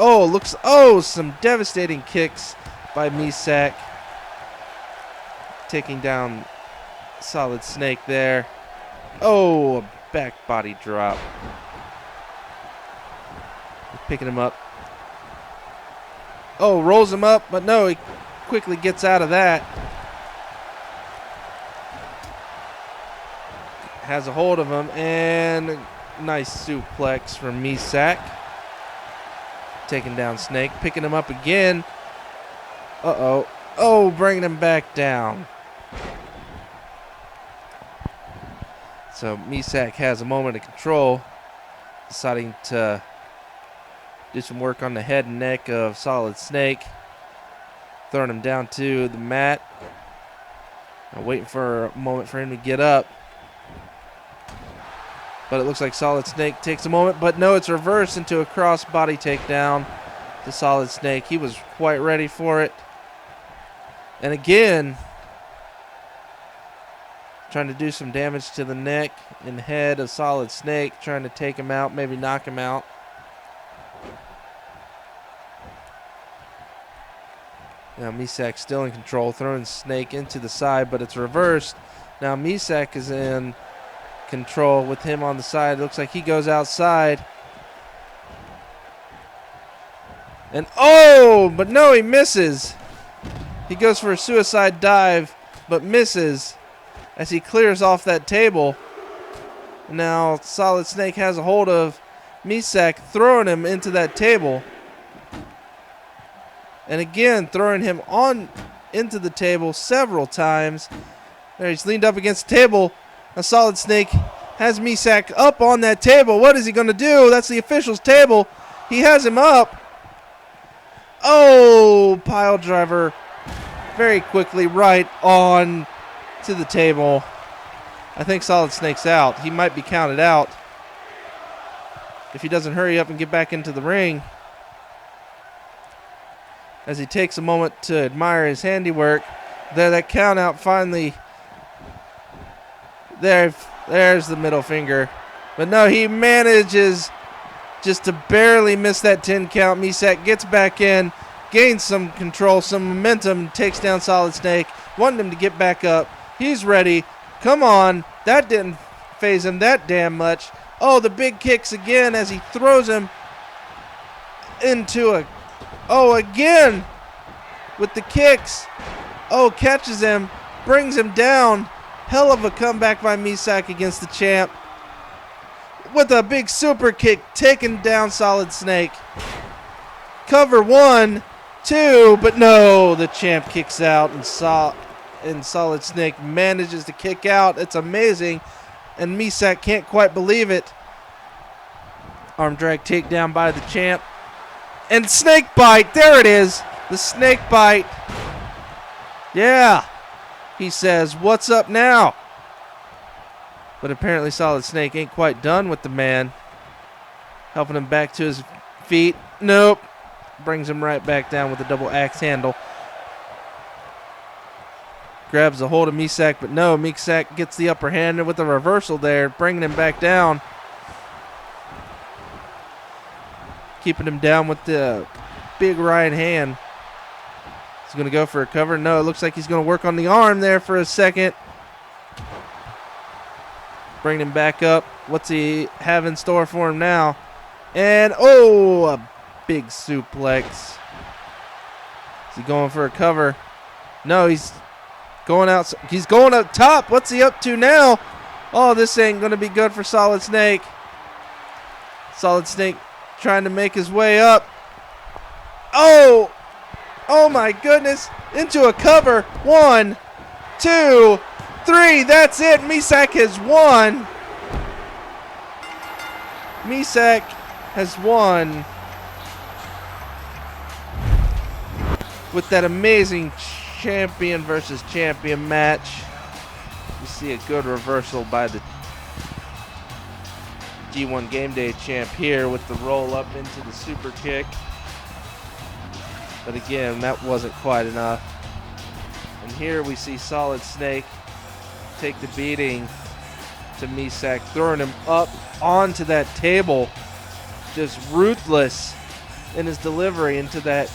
some devastating kicks by Misak. Taking down Solid Snake there. Oh, a back body drop. Picking him up. Oh, rolls him up, but no, he quickly gets out of that. Has a hold of him, and nice suplex from Misak. Taking down Snake, picking him up again. Uh-oh. Oh, bringing him back down. So Misak has a moment of control, deciding to do some work on the head and neck of Solid Snake. Throwing him down to the mat. Now waiting for a moment for him to get up. But it looks like Solid Snake takes a moment, but no, it's reversed into a cross-body takedown to Solid Snake. He was quite ready for it. And again, trying to do some damage to the neck and head of Solid Snake, trying to take him out, maybe knock him out. Now Misak still in control, throwing Snake into the side, but it's reversed. Now Misak is in control with him on the side. It looks like he goes outside. And oh, but no, he misses. He goes for a suicide dive, but misses as he clears off that table. Now Solid Snake has a hold of Misak, throwing him into that table. And again, throwing him on into the table several times. There, he's leaned up against the table. A Solid Snake has Misak up on that table. What is he going to do? That's the official's table. He has him up. Oh, pile driver very quickly right on to the table. I think Solid Snake's out. He might be counted out if he doesn't hurry up and get back into the ring. As he takes a moment to admire his handiwork. There, that count out finally. There's the middle finger. But no, he manages just to barely miss that 10 count. Misak gets back in, gains some control, some momentum, takes down Solid Snake, wanting him to get back up. He's ready. Come on. That didn't phase him that damn much. Oh, the big kicks again as he throws him into a... Oh, again with the kicks. Oh, catches him, brings him down. Hell of a comeback by Misak against the champ. With a big super kick, taking down Solid Snake. Cover 1, 2, but no, the champ kicks out, and Solid Snake manages to kick out. It's amazing, and Misak can't quite believe it. Arm drag takedown by the champ. And snake bite. There it is. The snake bite. Yeah. He says, what's up now? But apparently Solid Snake ain't quite done with the man. Helping him back to his feet. Nope. Brings him right back down with a double axe handle. Grabs a hold of Misak, but no, Misak gets the upper hand with a reversal there, bringing him back down. Keeping him down with the big right hand. He's going to go for a cover. No, it looks like he's going to work on the arm there for a second. Bringing him back up. What's he have in store for him now? And, oh, a big suplex. Is he going for a cover? No, he's going out. He's going up top. What's he up to now? Oh, this ain't going to be good for Solid Snake. Solid Snake trying to make his way up. Oh! Oh my goodness. Into a cover. 1, 2, 3. That's it. Misak has won. Misak has won with that amazing champion versus champion match. You see a good reversal by the G1 Game Day champ here with the roll up into the super kick. But again, that wasn't quite enough. And here we see Solid Snake take the beating to Misak, throwing him up onto that table. Just ruthless in his delivery into that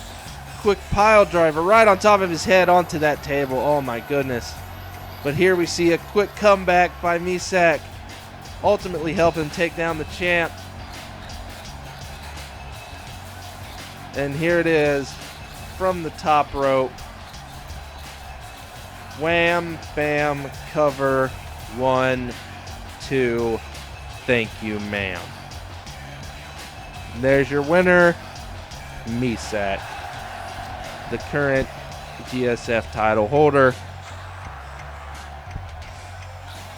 quick pile driver right on top of his head onto that table. Oh my goodness. But here we see a quick comeback by Misak, ultimately helping him take down the champ. And here it is from the top rope. Wham, bam, cover. 1, 2. Thank you, ma'am. There's your winner, Misak, the current GSF title holder.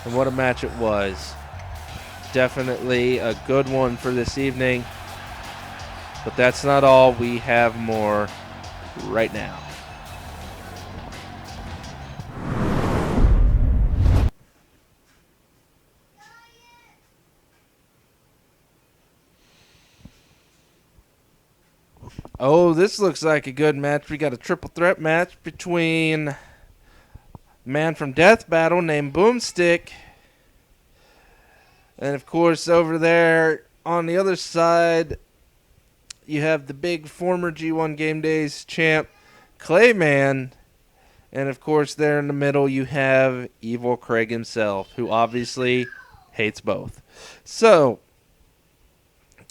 And what a match it was. Definitely a good one for this evening. But that's not all. We have more right now. Oh, this looks like a good match. We got a triple threat match between a man from Death Battle named Boomstick. And of course, over there on the other side, you have the big former G1 Game Days champ, Clayman. And of course, there in the middle, you have Evil Craig himself, who obviously hates both. So,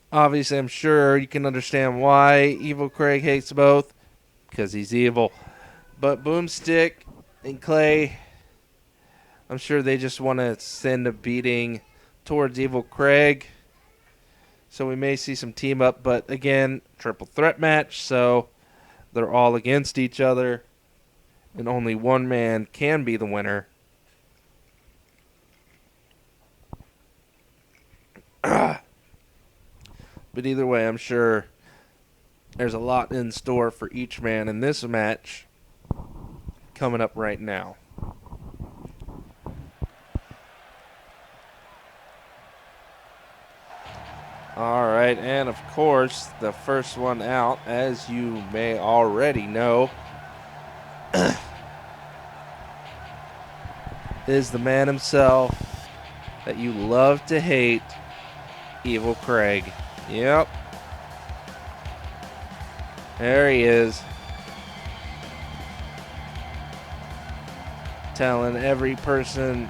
obviously, I'm sure you can understand why Evil Craig hates both, because he's evil. But Boomstick and Clay, I'm sure they just want to send a beating towards Evil Craig. So we may see some team up, but again, triple threat match, so they're all against each other, and only one man can be the winner. But either way, I'm sure there's a lot in store for each man in this match coming up right now. All right, and of course, the first one out, as you may already know, is the man himself that you love to hate, Evil Craig. Yep. There he is. Telling every person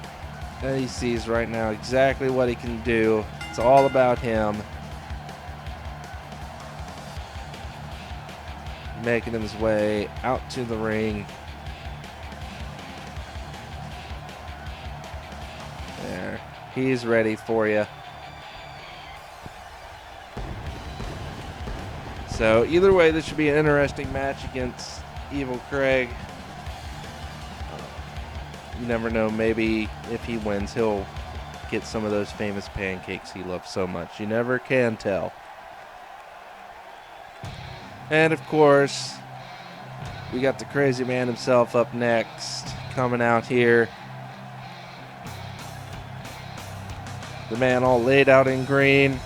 that he sees right now exactly what he can do. It's all about him. Making his way out to the ring. There. He's ready for you. So either way, this should be an interesting match against Evil Craig. You never know, maybe if he wins, he'll get some of those famous pancakes he loves so much. You never can tell. And of course, we got the crazy man himself up next, coming out here. The man all laid out in green.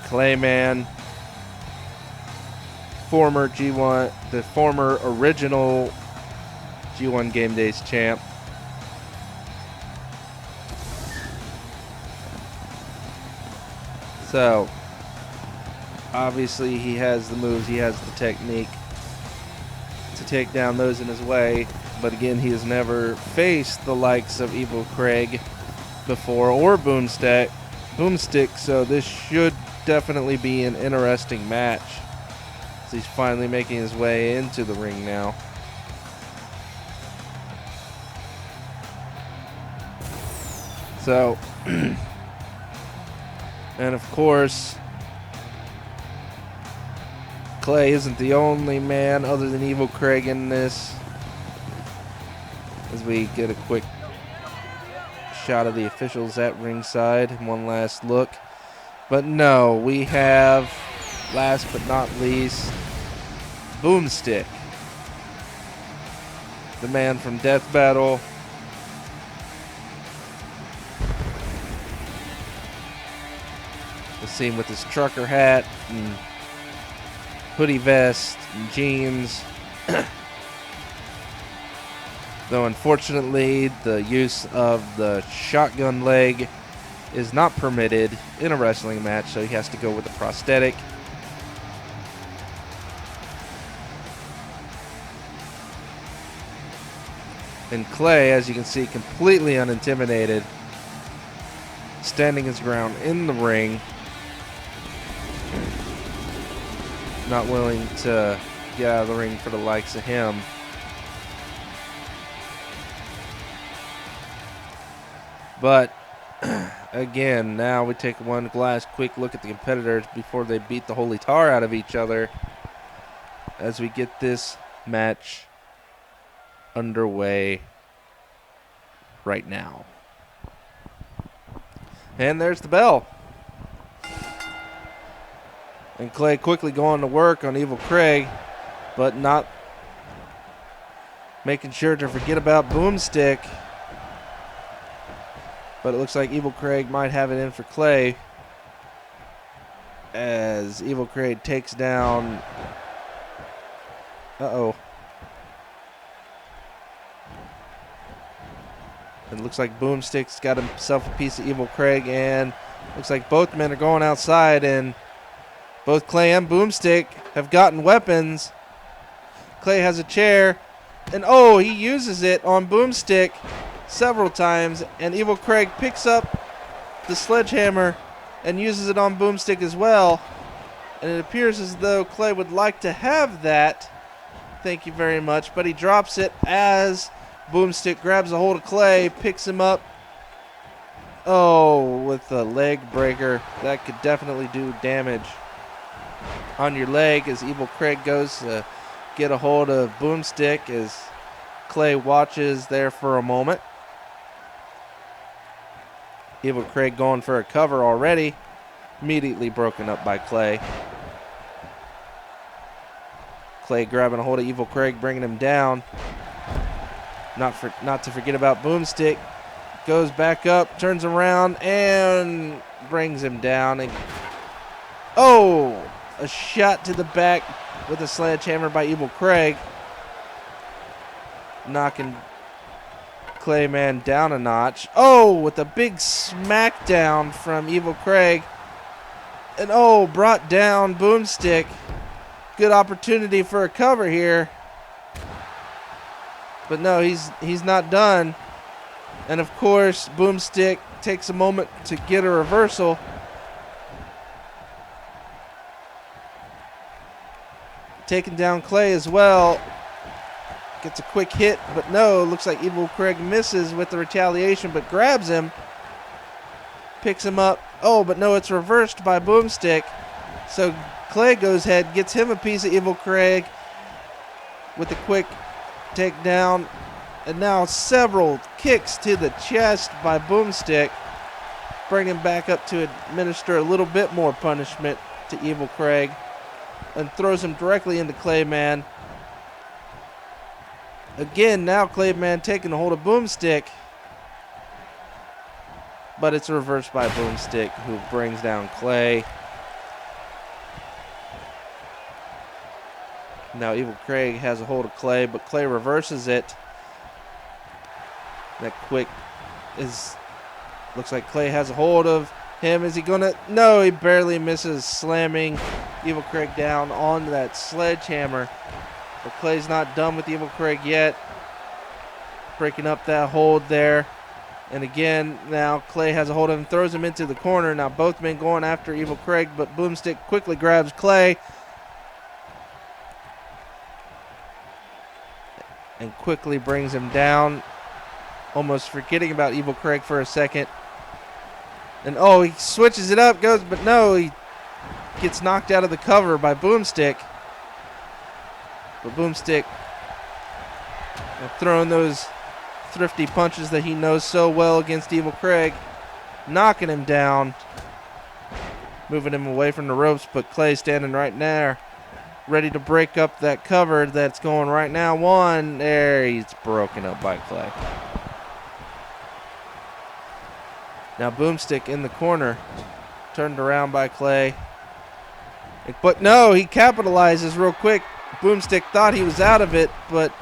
Clayman, former G1, the former original G1 Game Days champ. So, obviously he has the moves, he has the technique to take down those in his way. But again, he has never faced the likes of Evil Craig before, or Boomstick, so this should definitely be an interesting match. So he's finally making his way into the ring now. So, and of course, Clay isn't the only man other than Evil Craig in this. As we get a quick shot of the officials at ringside, one last look. But no, we have, last but not least, Boomstick, the man from Death Battle. The scene with his trucker hat and hoodie vest and jeans. Though unfortunately the use of the shotgun leg is not permitted in a wrestling match, so he has to go with a prosthetic. And Clay, as you can see, completely unintimidated, standing his ground in the ring, not willing to get out of the ring for the likes of him. But again, now we take one last quick look at the competitors before they beat the holy tar out of each other as we get this match underway right now. And there's the bell. And Clay quickly going to work on Evil Craig, but not making sure to forget about Boomstick. But it looks like Evil Craig might have it in for Clay, as Evil Craig takes down... Uh-oh. It looks like Boomstick's got himself a piece of Evil Craig, and looks like both men are going outside, and both Clay and Boomstick have gotten weapons. Clay has a chair, and oh, he uses it on Boomstick several times, and Evil Craig picks up the sledgehammer and uses it on Boomstick as well. And it appears as though Clay would like to have that. Thank you very much. But he drops it as Boomstick grabs a hold of Clay, picks him up. Oh, with the leg breaker. That could definitely do damage on your leg as Evil Craig goes to get a hold of Boomstick as Clay watches there for a moment. Evil Craig going for a cover already. Immediately broken up by Clay. Clay grabbing a hold of Evil Craig, bringing him down. Not to forget about Boomstick. Goes back up, turns around, and brings him down. And oh, a shot to the back with a sledgehammer by Evil Craig. Knocking Clayman down a notch. Oh, with a big smackdown from Evil Craig. And oh, brought down Boomstick. Good opportunity for a cover here. But no, he's not done. And of course, Boomstick takes a moment to get a reversal. Taking down Clay as well. Gets a quick hit, but no, looks like Evil Craig misses with the retaliation, but grabs him. Picks him up. Oh, but no, it's reversed by Boomstick. So Clay goes ahead, gets him a piece of Evil Craig with a quick takedown. And now several kicks to the chest by Boomstick, bringing him back up to administer a little bit more punishment to Evil Craig, and throws him directly into Clayman. Again, now Clayman taking a hold of Boomstick, but it's reversed by Boomstick, who brings down Clay. Now Evil Craig has a hold of Clay, but Clay reverses it. That quick is, looks like Clay has a hold of him. Is he gonna? No, he barely misses, slamming Evil Craig down on that sledgehammer. But Clay's not done with Evil Craig yet. Breaking up that hold there. And again, now Clay has a hold of him, throws him into the corner. Now both men going after Evil Craig, but Boomstick quickly grabs Clay and quickly brings him down, almost forgetting about Evil Craig for a second. And oh, he switches it up, goes, but no, he gets knocked out of the cover by Boomstick. But Boomstick throwing those thrifty punches that he knows so well against Evil Craig, knocking him down, moving him away from the ropes, but Clay standing right there, ready to break up that cover that's going right now. One, there, he's broken up by Clay. Now Boomstick in the corner, turned around by Clay. But no, he capitalizes real quick. Boomstick thought he was out of it, but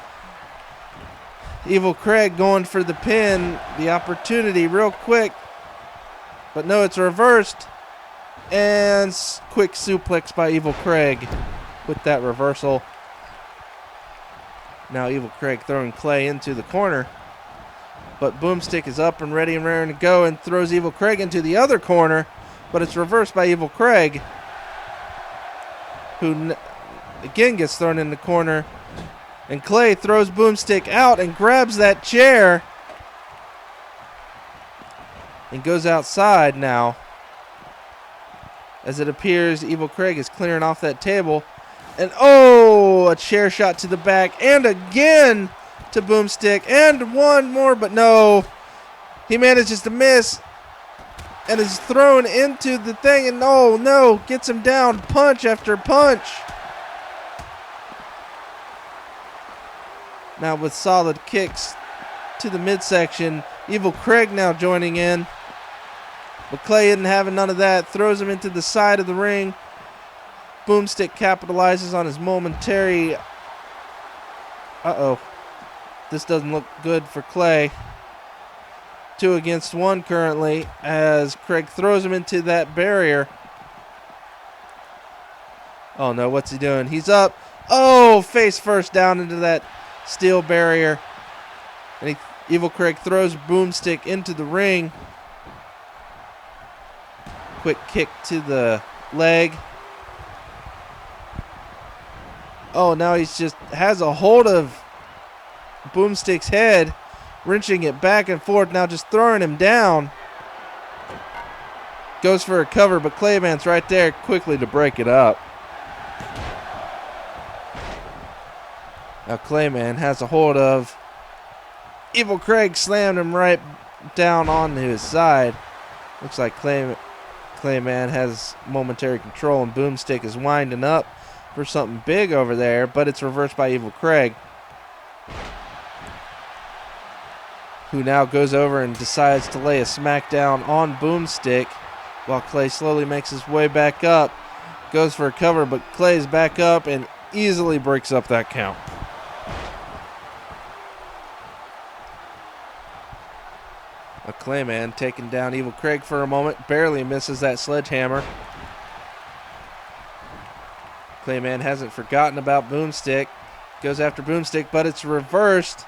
Evil Craig going for the pin, the opportunity real quick. But no, it's reversed. And quick suplex by Evil Craig with that reversal. Now Evil Craig throwing Clay into the corner. But Boomstick is up and ready and raring to go and throws Evil Craig into the other corner. But it's reversed by Evil Craig, who again gets thrown in the corner. And Clay throws Boomstick out and grabs that chair and goes outside now, as it appears Evil Craig is clearing off that table. And oh, a chair shot to the back, and again to Boomstick, and one more, but no. He manages to miss and is thrown into the thing, and oh no, gets him down, punch after punch. Now with solid kicks to the midsection, Evil Craig now joining in. But Clay isn't having none of that, throws him into the side of the ring. Boomstick capitalizes on his momentary... Uh-oh. This doesn't look good for Clay. 2 against 1 currently, as Craig throws him into that barrier. Oh no, what's he doing? He's up. Oh, face first down into that steel barrier. And Evil Craig throws Boomstick into the ring. Quick kick to the leg. Oh, now he's just has a hold of Boomstick's head, wrenching it back and forth, now just throwing him down. Goes for a cover, but Clayman's right there quickly to break it up. Now Clayman has a hold of Evil Craig, slammed him right down onto his side. Looks like Clayman has momentary control, and Boomstick is winding up for something big over there, but it's reversed by Evil Craig, who now goes over and decides to lay a smackdown on Boomstick while Clay slowly makes his way back up. Goes for a cover, but Clay's back up and easily breaks up that count. A Clayman taking down Evil Craig for a moment, barely misses that sledgehammer. Clayman hasn't forgotten about Boomstick. Goes after Boomstick, but it's reversed.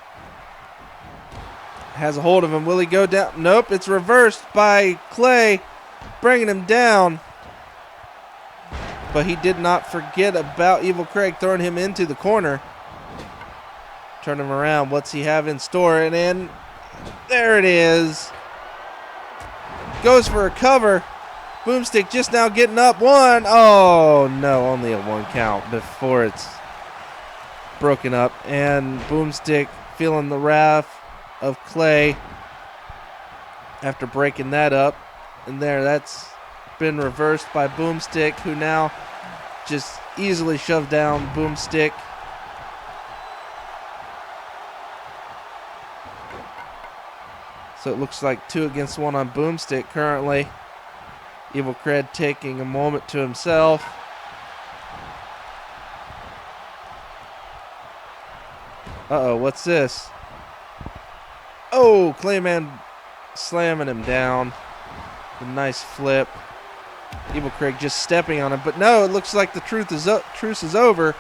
Has a hold of him. Will he go down? Nope, it's reversed by Clay, bringing him down. But he did not forget about Evil Craig throwing him into the corner. Turn him around. What's he have in store? And in, there it is. Goes for a cover. Boomstick just now getting up. One. Oh, no, only a 1 count before it's broken up. And Boomstick feeling the wrath of Clay after breaking that up. And that's been reversed by Boomstick, who now just easily shoved down Boomstick. So it looks like 2 against 1 on Boomstick currently. Evil Cred taking a moment to himself. Uh-oh, what's this? Oh, Clayman slamming him down. A nice flip. Evil Craig just stepping on him. But no, it looks like the truce is over.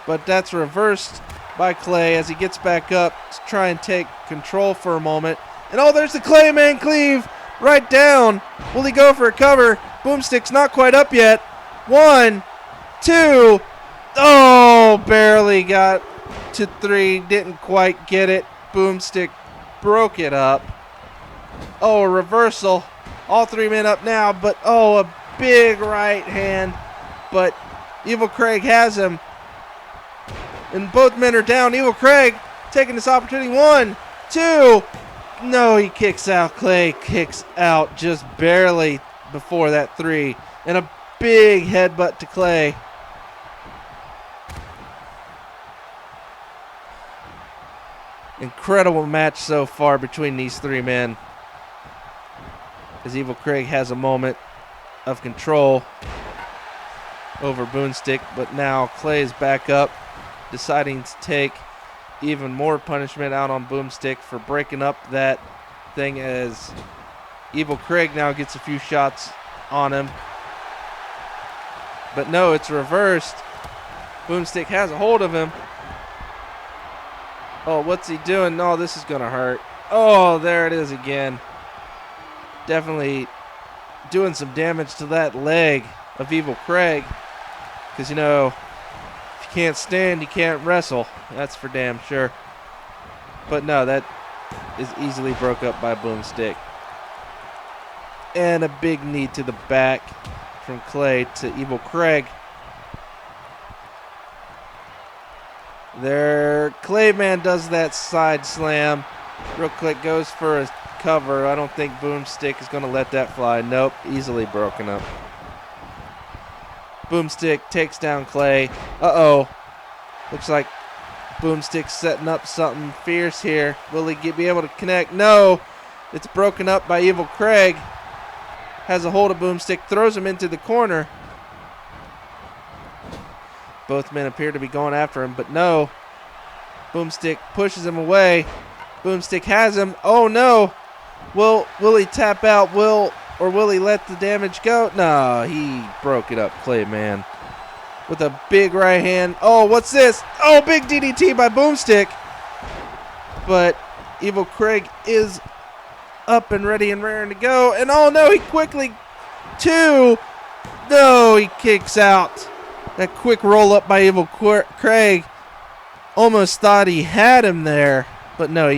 But that's reversed by Clay as he gets back up to try and take control for a moment. And oh, there's the Clayman cleave right down. Will he go for a cover? Boomstick's not quite up yet. 1, 2. Oh, barely got to 3. Didn't quite get it. Boomstick broke it up. Oh, a reversal. All 3 men up now, but oh, a big right hand. But Evil Craig has him. And both men are down. Evil Craig taking this opportunity. 1, 2. No, he kicks out. Clay kicks out just barely before that 3. And a big headbutt to Clay. Incredible match so far between these 3 men. As Evil Craig has a moment of control over Boomstick, but now Clay is back up, deciding to take even more punishment out on Boomstick for breaking up that thing, as Evil Craig now gets a few shots on him. But no, it's reversed. Boomstick has a hold of him. Oh, what's he doing? No, this is going to hurt. Oh, there it is again. Definitely doing some damage to that leg of Evil Craig. Because, you know, if you can't stand, you can't wrestle. That's for damn sure. But no, that is easily broke up by Boomstick. And a big knee to the back from Clay to Evil Craig. There, Clayman does that side slam. Real quick, goes for a cover. I don't think Boomstick is going to let that fly. Nope, easily broken up. Boomstick takes down Clay. Uh-oh. Looks like Boomstick's setting up something fierce here. Will he be able to connect? No. It's broken up by Evil Craig. Has a hold of Boomstick, throws him into the corner. Both men appear to be going after him, but no. Boomstick pushes him away. Boomstick has him. Oh, no. Will he tap out? Will he let the damage go? No, he broke it up, Clayman. With a big right hand. Oh, what's this? Oh, big DDT by Boomstick. But Evil Craig is up and ready and raring to go. And oh, no, he quickly... 2. No, he kicks out. That quick roll up by Evil Craig. Almost thought he had him there. But no,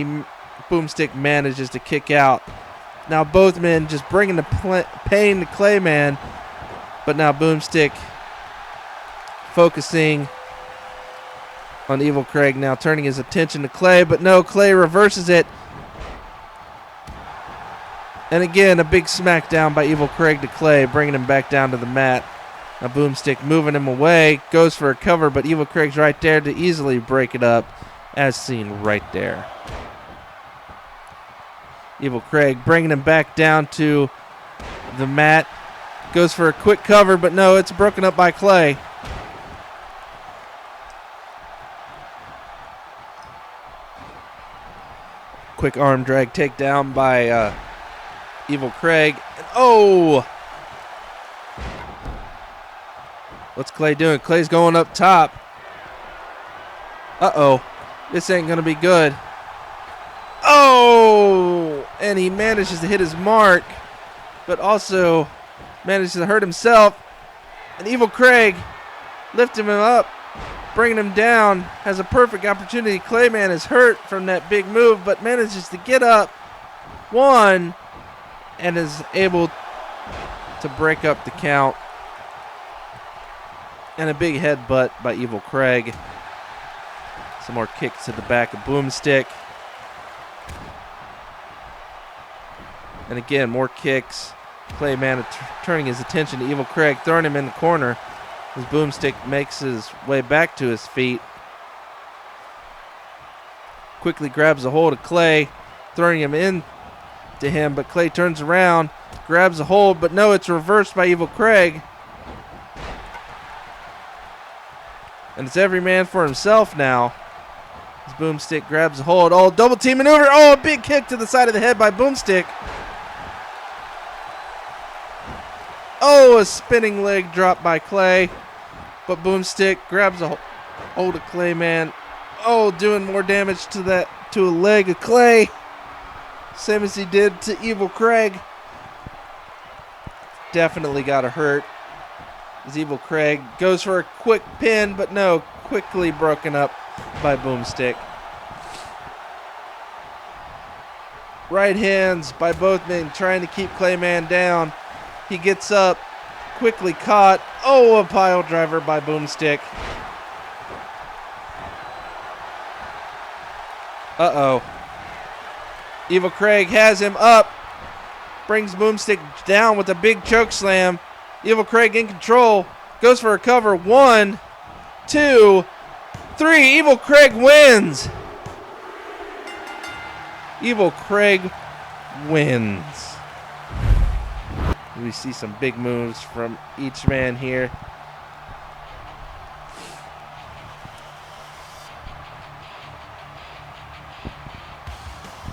Boomstick manages to kick out. Now both men just bringing the pain to Clayman. But now Boomstick focusing on Evil Craig, now turning his attention to Clay. But no, Clay reverses it. And again, a big smackdown by Evil Craig to Clay, bringing him back down to the mat. Now Boomstick moving him away, goes for a cover, but Evil Craig's right there to easily break it up, as seen right there. Evil Craig bringing him back down to the mat. Goes for a quick cover, but no, it's broken up by Clay. Quick arm drag takedown by Evil Craig. And oh! What's Clay doing? Clay's going up top. Uh-oh. This ain't going to be good. Oh! And he manages to hit his mark, but also manages to hurt himself. And Evil Craig lifting him up, bringing him down. Has a perfect opportunity. Clayman is hurt from that big move, but manages to get up. 1. And is able to break up the count. And a big headbutt by Evil Craig. Some more kicks to the back of Boomstick. And again, more kicks. Clayman turning his attention to Evil Craig, throwing him in the corner as Boomstick makes his way back to his feet. Quickly grabs a hold of Clay, throwing him in to him, but Clay turns around, grabs a hold, but no, it's reversed by Evil Craig. And it's every man for himself now. As Boomstick grabs a hold. Oh, double team maneuver. Oh, a big kick to the side of the head by Boomstick. Oh, a spinning leg drop by Clay. But Boomstick grabs a hold of Clayman. Oh, doing more damage to a leg of Clay. Same as he did to Evil Craig. Definitely got to hurt. As Evil Craig goes for a quick pin, but no, quickly broken up by Boomstick. Right hands by both men trying to keep Clayman down. He gets up, quickly caught. Oh, a pile driver by Boomstick. Uh-oh. Evil Craig has him up. Brings Boomstick down with a big choke slam. Evil Craig in control. Goes for a cover. 1, 2, 3. Evil Craig wins. Evil Craig wins. We see some big moves from each man here.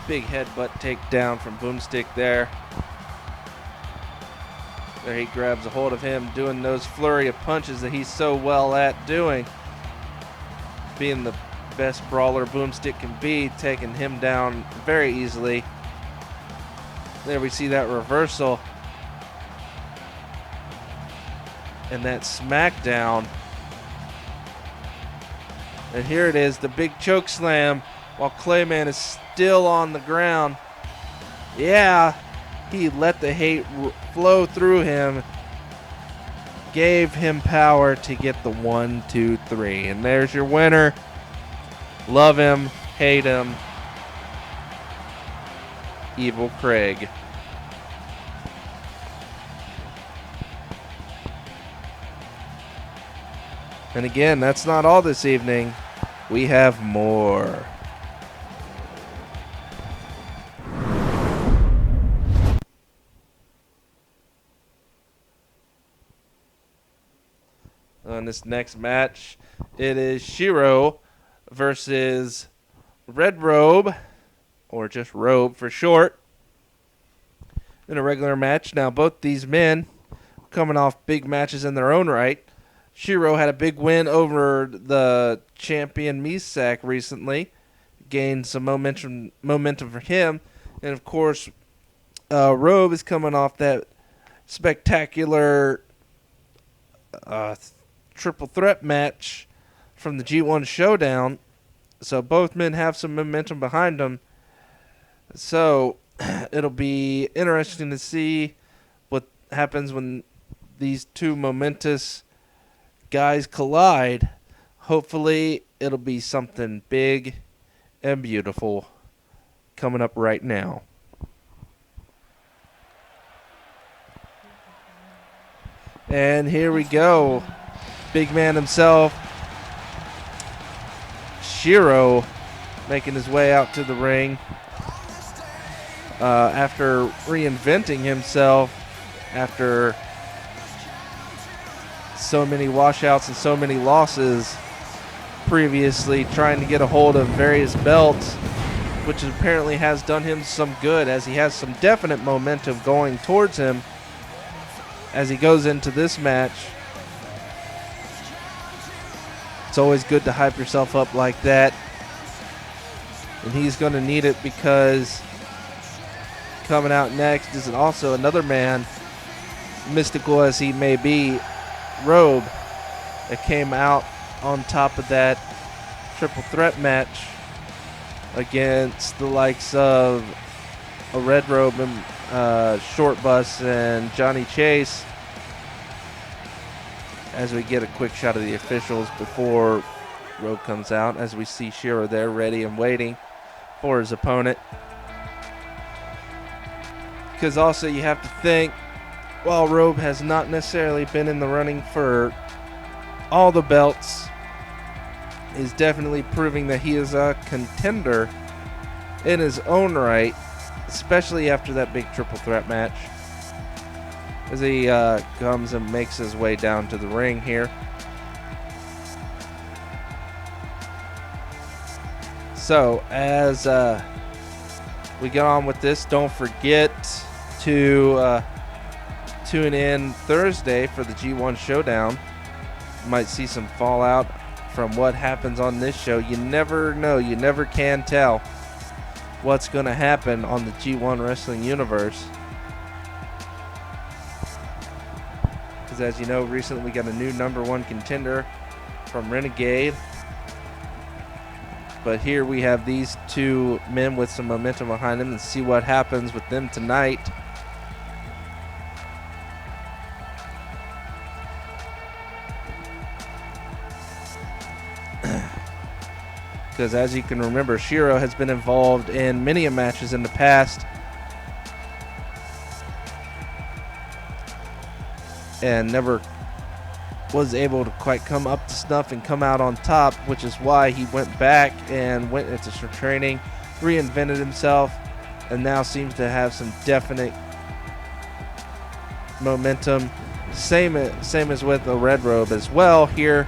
Big headbutt takedown from Boomstick there. There he grabs a hold of him, doing those flurry of punches that he's so well at doing. Being the best brawler Boomstick can be, taking him down very easily. There we see that reversal. And that smackdown. And here it is, the big choke slam while Clayman is still on the ground. Yeah, he let the hate flow through him. Gave him power to get the 1, 2, 3. And there's your winner. Love him, hate him. Evil Craig. And again, that's not all this evening. We have more. On this next match, it is Shiro versus Red Robe, or just Robe for short, in a regular match. Now, both these men coming off big matches in their own right. Shiro had a big win over the champion Misak recently, gained some momentum for him, and of course, Robe is coming off that spectacular triple threat match from the G1 Showdown. So both men have some momentum behind them. So it'll be interesting to see what happens when these two momentous guys collide. Hopefully it'll be something big and beautiful coming up right now. And here we go. Big man himself, Shiro, making his way out to the ring after reinventing himself after so many washouts and so many losses previously, trying to get a hold of various belts, which apparently has done him some good, as he has some definite momentum going towards him as he goes into this match. It's always good to hype yourself up like that. And he's going to need it, because coming out next is also another man, mystical as he may be, Robe, that came out on top of that triple threat match against the likes of a Red Robe and Short Bus and Johnny Chase. As we get a quick shot of the officials before Robe comes out as we see Shiro there ready and waiting for his opponent. Because also you have to think, while Robe has not necessarily been in the running for all the belts, is definitely proving that he is a contender in his own right, especially after that big triple threat match. As he comes and makes his way down to the ring here. So, as we get on with this, don't forget to tune in Thursday for the G1 Showdown. You might see some fallout from what happens on this show. You never know. You never can tell what's going to happen on the G1 Wrestling Universe. Because as you know, recently we got a new #1 contender from Renegade. But here we have these two men with some momentum behind them, and see what happens with them tonight. Because as you can remember, Shiro has been involved in many matches in the past. And never was able to quite come up to snuff and come out on top, which is why he went back and went into some training, reinvented himself, and now seems to have some definite momentum. Same as with the Red Robe as well here.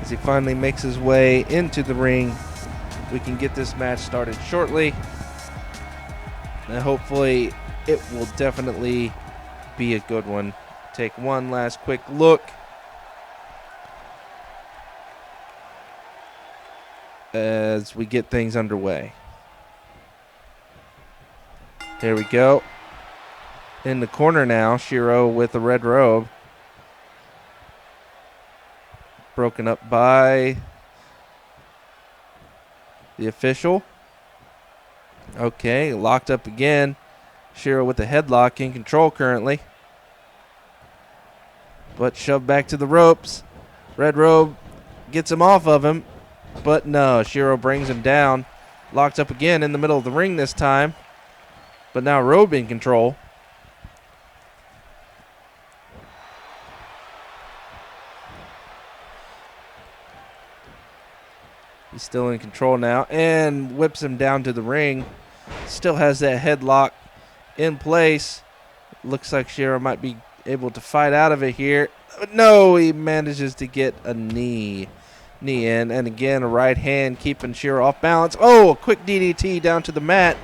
As he finally makes his way into the ring, we can get this match started shortly. And hopefully it will definitely be a good one. Take one last quick look as we get things underway. There we go. In the corner now, Shiro with the Red Robe. Broken up by the official. Okay, locked up again. Shiro with the headlock, in control currently. But shoved back to the ropes. Red Robe gets him off of him. But no, Shiro brings him down. Locked up again in the middle of the ring this time. But now Robe in control. He's still in control now and whips him down to the ring. Still has that headlock in place. Looks like Shiro might be able to fight out of it here. But no, he manages to get a knee in. And again, a right hand keeping Shiro off balance. Oh, a quick DDT down to the mat.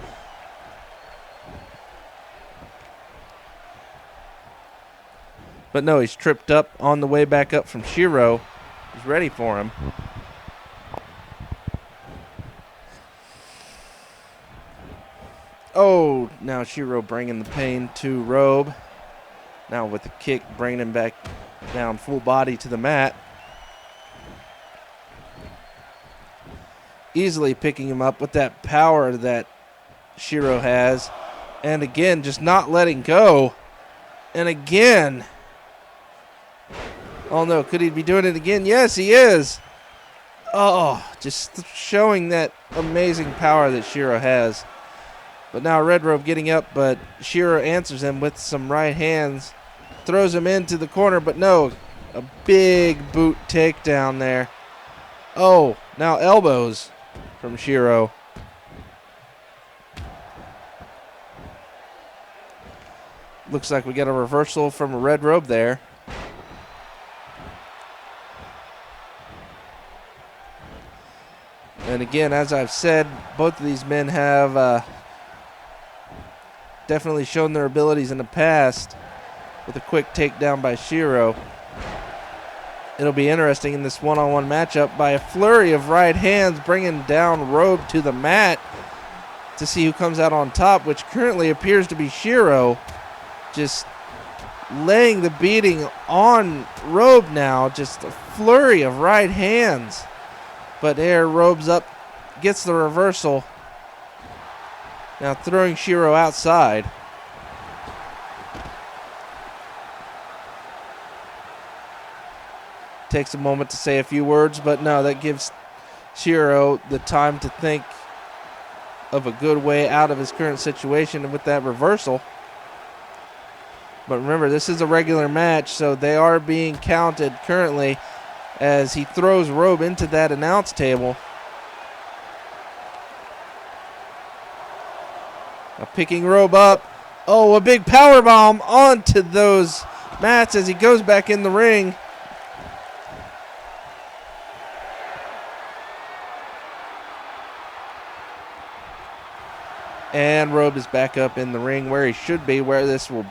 But no, he's tripped up on the way back up from Shiro. He's ready for him. Oh, now Shiro bringing the pain to Robe. Now with the kick, bringing him back down full body to the mat. Easily picking him up with that power that Shiro has. And again, just not letting go. And again. Oh no, could he be doing it again? Yes, he is. Oh, just showing that amazing power that Shiro has. But now Red Robe getting up, but Shiro answers him with some right hands. Throws him into the corner, but no. A big boot takedown there. Oh, now elbows from Shiro. Looks like we got a reversal from a Red Robe there. And again, as I've said, both of these men have definitely shown their abilities in the past with a quick takedown by Shiro. It'll be interesting in this one-on-one matchup by a flurry of right hands bringing down Robe to the mat to see who comes out on top, which currently appears to be Shiro. Just laying the beating on Robe now, just a flurry of right hands. But there, Robe's up, gets the reversal. Now throwing Shiro outside. takes a moment to say a few words, but no, that gives Shiro the time to think of a good way out of his current situation with that reversal. But remember, this is a regular match, so they are being counted currently as he throws Robe into that announce table. Now picking Robe up. Oh, a big power bomb onto those mats as he goes back in the ring. And Robe is back up in the ring where he should be, where this will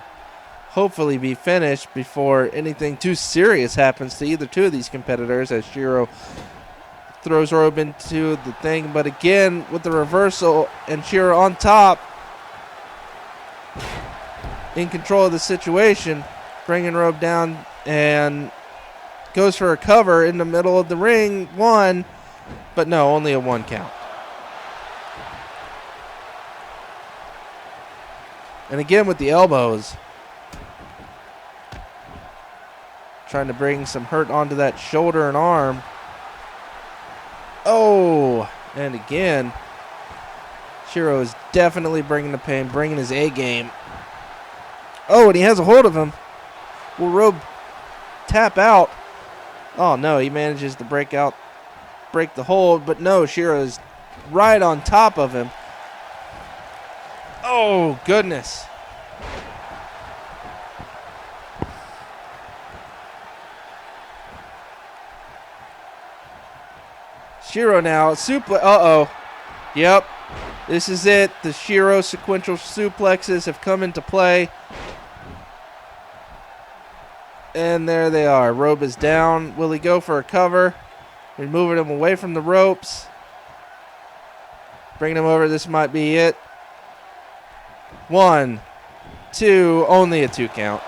hopefully be finished before anything too serious happens to either two of these competitors, as Shiro throws Robe into the thing. But again, with the reversal and Shiro on top, in control of the situation, bringing Robe down and goes for a cover in the middle of the ring. One, but no, only a 1 count. And again with the elbows, trying to bring some hurt onto that shoulder and arm. Oh, and again, Shiro is definitely bringing the pain, bringing his A game. Oh, and he has a hold of him. Will Robe tap out? Oh no, he manages to break the hold, but no, Shiro is right on top of him. Oh, goodness. Shiro now, uh-oh. Yep, this is it. The Shiro sequential suplexes have come into play. And there they are. Robe is down. Will he go for a cover? They're moving him away from the ropes. Bringing him over. This might be it. 1, 2, only a 2 count.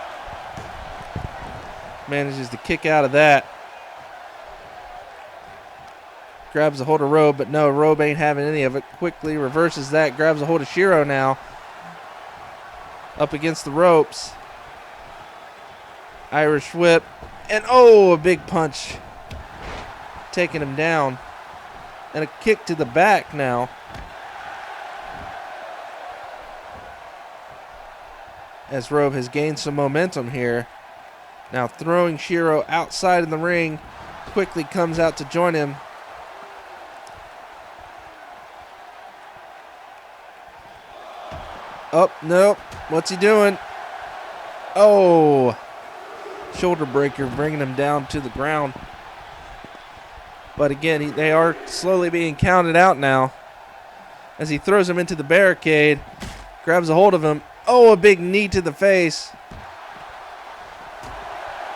Manages to kick out of that. Grabs a hold of Robe, but no, Robe ain't having any of it. Quickly reverses that. Grabs a hold of Shiro now. Up against the ropes. Irish whip. And oh, a big punch. Taking him down. And a kick to the back now. As Robe has gained some momentum here. Now throwing Shiro outside of the ring. Quickly comes out to join him. Oh, nope. What's he doing? Oh. Shoulder breaker bringing him down to the ground. But again, they are slowly being counted out now. As he throws him into the barricade. Grabs a hold of him. Oh, a big knee to the face.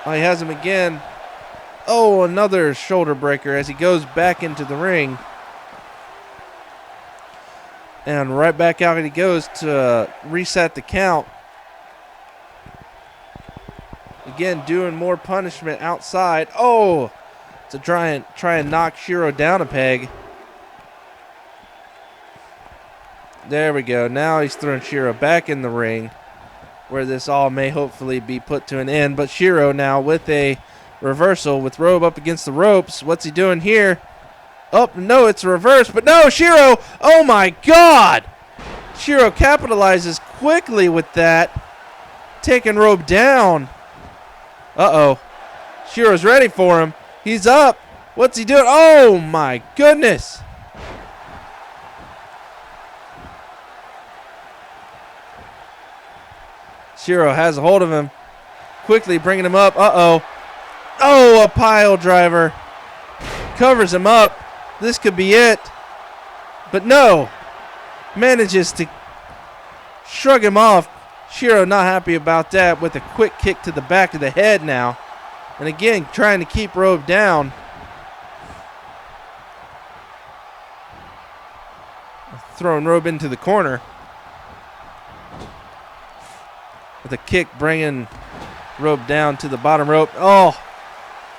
Oh, he has him again. Oh, another shoulder breaker as he goes back into the ring. And right back out he goes to reset the count. Again, doing more punishment outside. Oh, to try and knock Shiro down a peg. There we go. Now he's throwing Shiro back in the ring, where this all may hopefully be put to an end. But Shiro now with a reversal with Robe up against the ropes. What's he doing here? Oh, no, it's reversed. But no, Shiro. Oh, my God. Shiro capitalizes quickly with that. Taking Robe down. Uh-oh. Shiro's ready for him. He's up. What's he doing? Oh, my goodness. Shiro has a hold of him. Quickly bringing him up. Uh-oh. Oh, a pile driver. Covers him up. This could be it. But no. Manages to shrug him off. Shiro not happy about that with a quick kick to the back of the head now. And again, trying to keep Robe down. Throwing Robe into the corner. With a kick bringing Robe down to the bottom rope. Oh.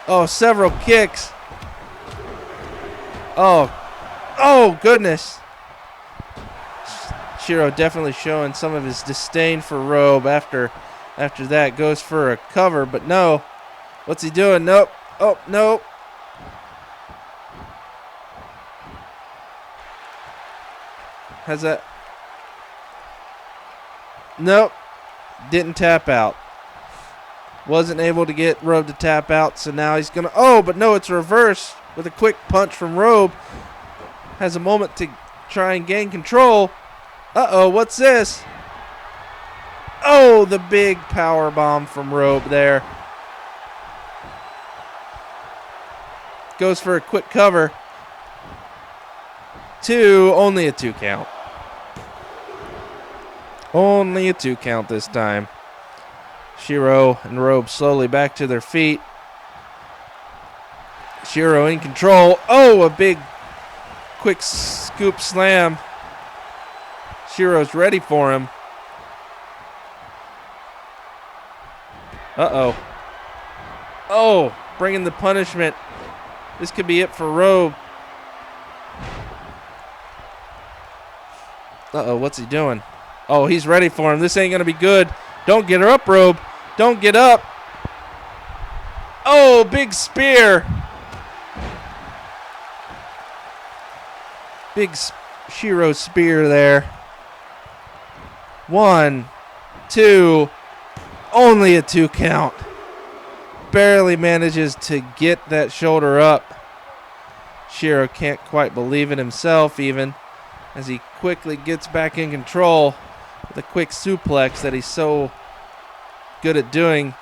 Oh, several kicks. Oh. Oh, goodness. Shiro definitely showing some of his disdain for Robe after that. Goes for a cover, but no. What's he doing? Nope. Oh, no. Has that... Nope. Didn't tap out. Wasn't able to get Robe to tap out, so now he's going to... Oh, but no, it's reversed with a quick punch from Robe. Has a moment to try and gain control. Uh-oh, what's this? Oh, the big power bomb from Robe there. Goes for a quick cover. Only a 2 count. Only a 2 count this time. Shiro and Robe slowly back to their feet. Shiro in control. Oh, a big quick scoop slam. Shiro's ready for him. Uh-oh. Oh, bringing the punishment. This could be it for Robe. Uh-oh, what's he doing? Oh, he's ready for him. This ain't going to be good. Don't get her up, Robe. Don't get up. Oh, big spear. Big Shiro spear there. 1, 2. Only a 2 count. Barely manages to get that shoulder up. Shiro can't quite believe it himself even as he quickly gets back in control with a quick suplex that he's so good at doing.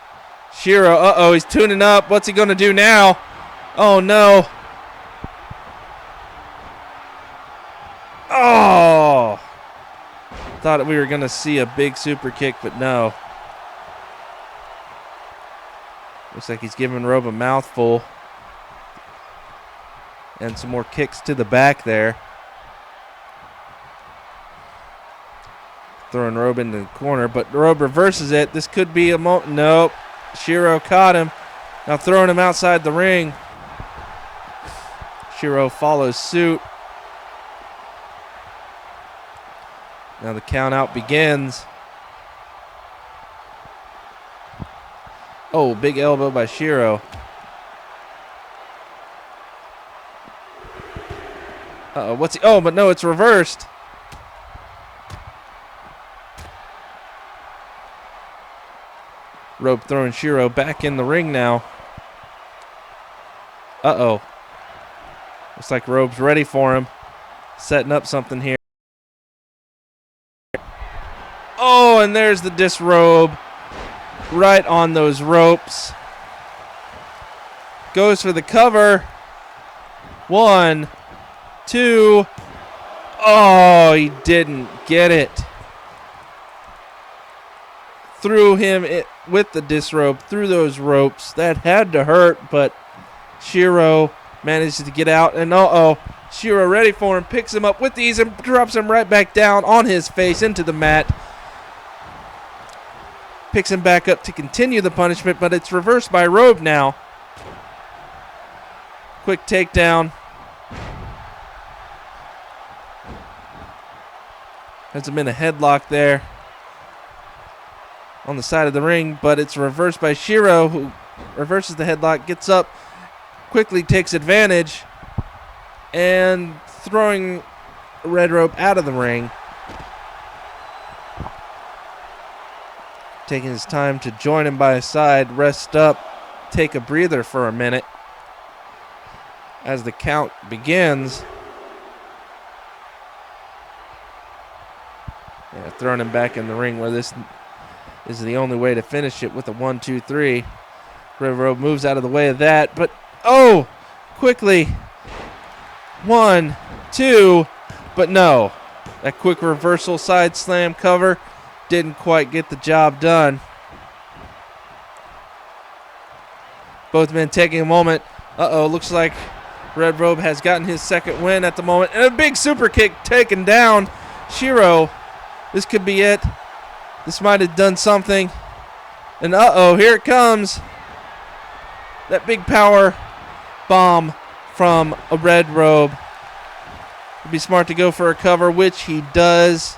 Shiro, uh-oh, he's tuning up. What's he going to do now? Oh, no. Oh! Thought we were going to see a big super kick, but no. Looks like he's giving Robe a mouthful. And some more kicks to the back there. Throwing Robe into the corner, but Robe reverses it. This could be a moment. Nope. Shiro caught him. Now throwing him outside the ring. Shiro follows suit. Now the count out begins. Oh, big elbow by Shiro. Uh-oh, what's he? Oh, but no, it's reversed. Robe throwing Shiro back in the ring now. Uh-oh. Looks like Robe's ready for him. Setting up something here. Oh, and there's the disrobe. Right on those ropes. Goes for the cover. 1, 2. Oh, he didn't get it. Threw him with the disrobe through those ropes. That had to hurt, but Shiro manages to get out. And uh-oh, Shiro ready for him. Picks him up with ease and drops him right back down on his face into the mat. Picks him back up to continue the punishment, but it's reversed by Robe now. Quick takedown. Has him in a headlock there on the side of the ring, but it's reversed by Shiro, who reverses the headlock, gets up, quickly takes advantage, and throwing Red Robe out of the ring. Taking his time to join him by his side, rest up, take a breather for a minute. As the count begins. Yeah, throwing him back in the ring where this is the only way to finish it with a 1, 2, 3. Red Robe moves out of the way of that, but oh, quickly. 1, 2, but no. That quick reversal side slam cover didn't quite get the job done. Both men taking a moment. Uh-oh, looks like Red Robe has gotten his second win at the moment. And a big super kick taken down. Shiro, this could be it. This might have done something. And uh-oh, here it comes. That big power bomb from a Red Robe. It'd be smart to go for a cover, which he does.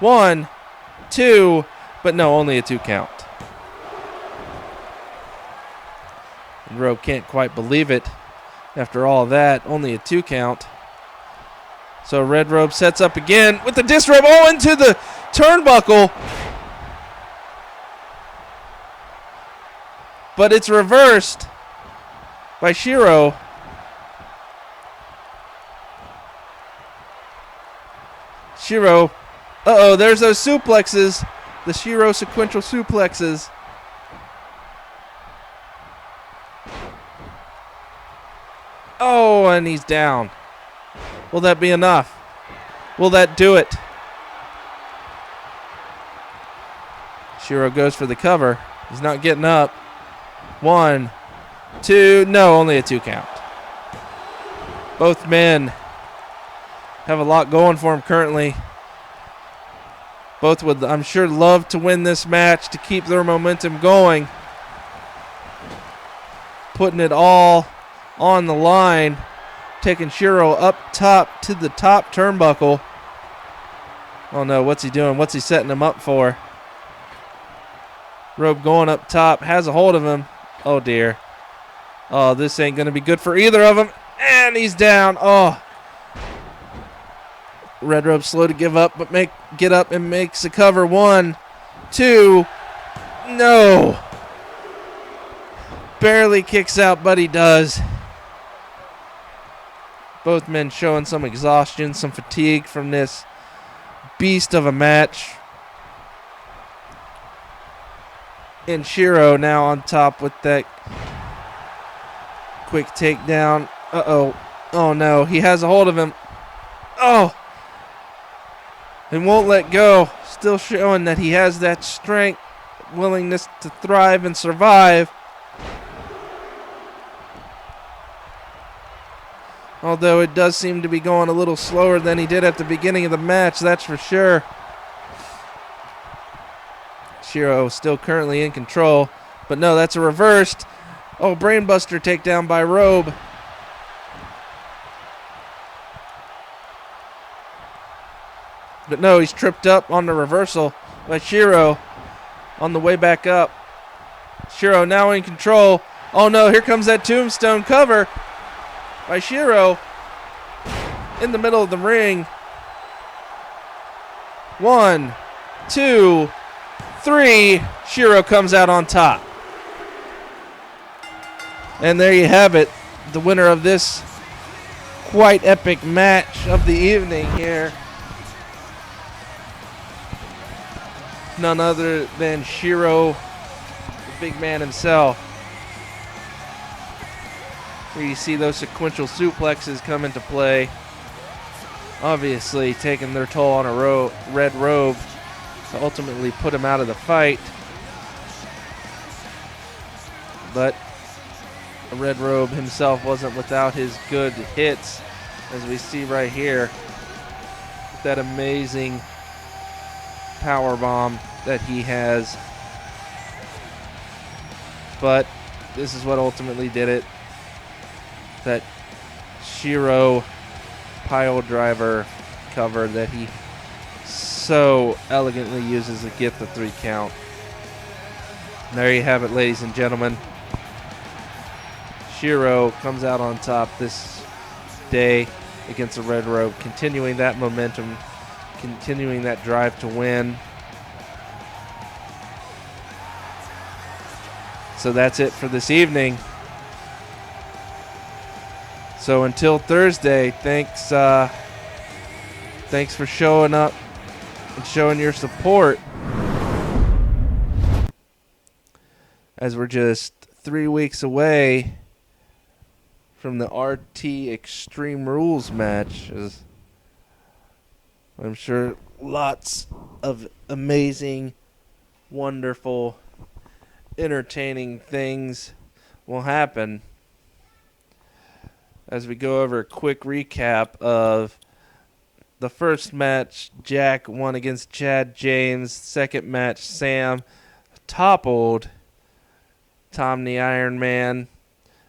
1, 2, but no, only a 2 count. Robe can't quite believe it. After all that, only a 2 count. So Red Robe sets up again with the disrobe. Oh, into the turnbuckle. But it's reversed by Shiro. Shiro. Uh-oh, there's those suplexes. The Shiro sequential suplexes. Oh, and he's down. Will that be enough? Will that do it? Shiro goes for the cover. He's not getting up. 1, 2, no, only a 2 count. Both men have a lot going for them currently. Both would, I'm sure, love to win this match to keep their momentum going. Putting it all on the line. Taking Shiro up top to the top turnbuckle. Oh no, what's he doing? What's he setting him up for? Robe going up top, has a hold of him. Oh dear. Oh, this ain't going to be good for either of them. And he's down. Oh. Red Robe slow to give up, but get up and makes the cover. 1, 2. No. Barely kicks out, but he does. Both men showing some exhaustion, some fatigue from this beast of a match. And Shiro now on top with that quick takedown. Uh-oh. Oh, no. He has a hold of him. Oh. And won't let go. Still showing that he has that strength, willingness to thrive and survive. Although it does seem to be going a little slower than he did at the beginning of the match, that's for sure. Shiro still currently in control. But no, that's a reversed. Oh, brainbuster takedown by Robe. But no, he's tripped up on the reversal by Shiro on the way back up. Shiro now in control. Oh no, here comes that tombstone cover by Shiro in the middle of the ring. 1, 2, 3. Shiro comes out on top. And there you have it. The winner of this quite epic match of the evening here. None other than Shiro, the big man himself. Here you see those sequential suplexes come into play. Obviously taking their toll on a Red Robe to ultimately put him out of the fight. But the Red Robe himself wasn't without his good hits, as we see right here. With that amazing power bomb that he has. But this is what ultimately did it. That Shiro pile driver cover that he so elegantly uses to get the 3 count. And there you have it, ladies and gentlemen. Shiro comes out on top this day against the Red Robe, continuing that momentum, continuing that drive to win. So that's it for this evening. So until Thursday, thanks for showing up and showing your support. As we're just 3 weeks away from the RT Extreme Rules match. As I'm sure lots of amazing, wonderful, entertaining things will happen. As we go over a quick recap of the first match, Jack won against Chad James. Second match, Sam toppled Tom the Iron Man.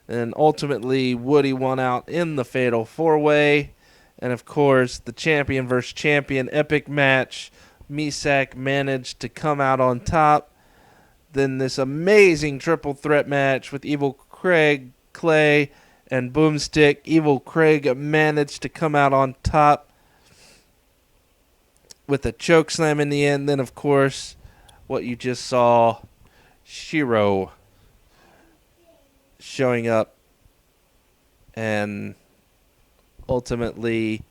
And ultimately, Woody won out in the Fatal 4-Way. And of course, the champion versus champion epic match. Misak managed to come out on top. Then this amazing triple threat match with Evil Clay, and Boomstick. Evil Craig managed to come out on top with a choke slam in the end. Then, of course, what you just saw, Shiro showing up and ultimately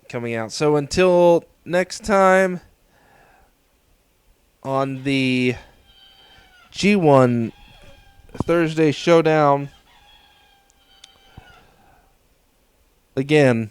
coming out. So until next time on the G1 Thursday Showdown, again,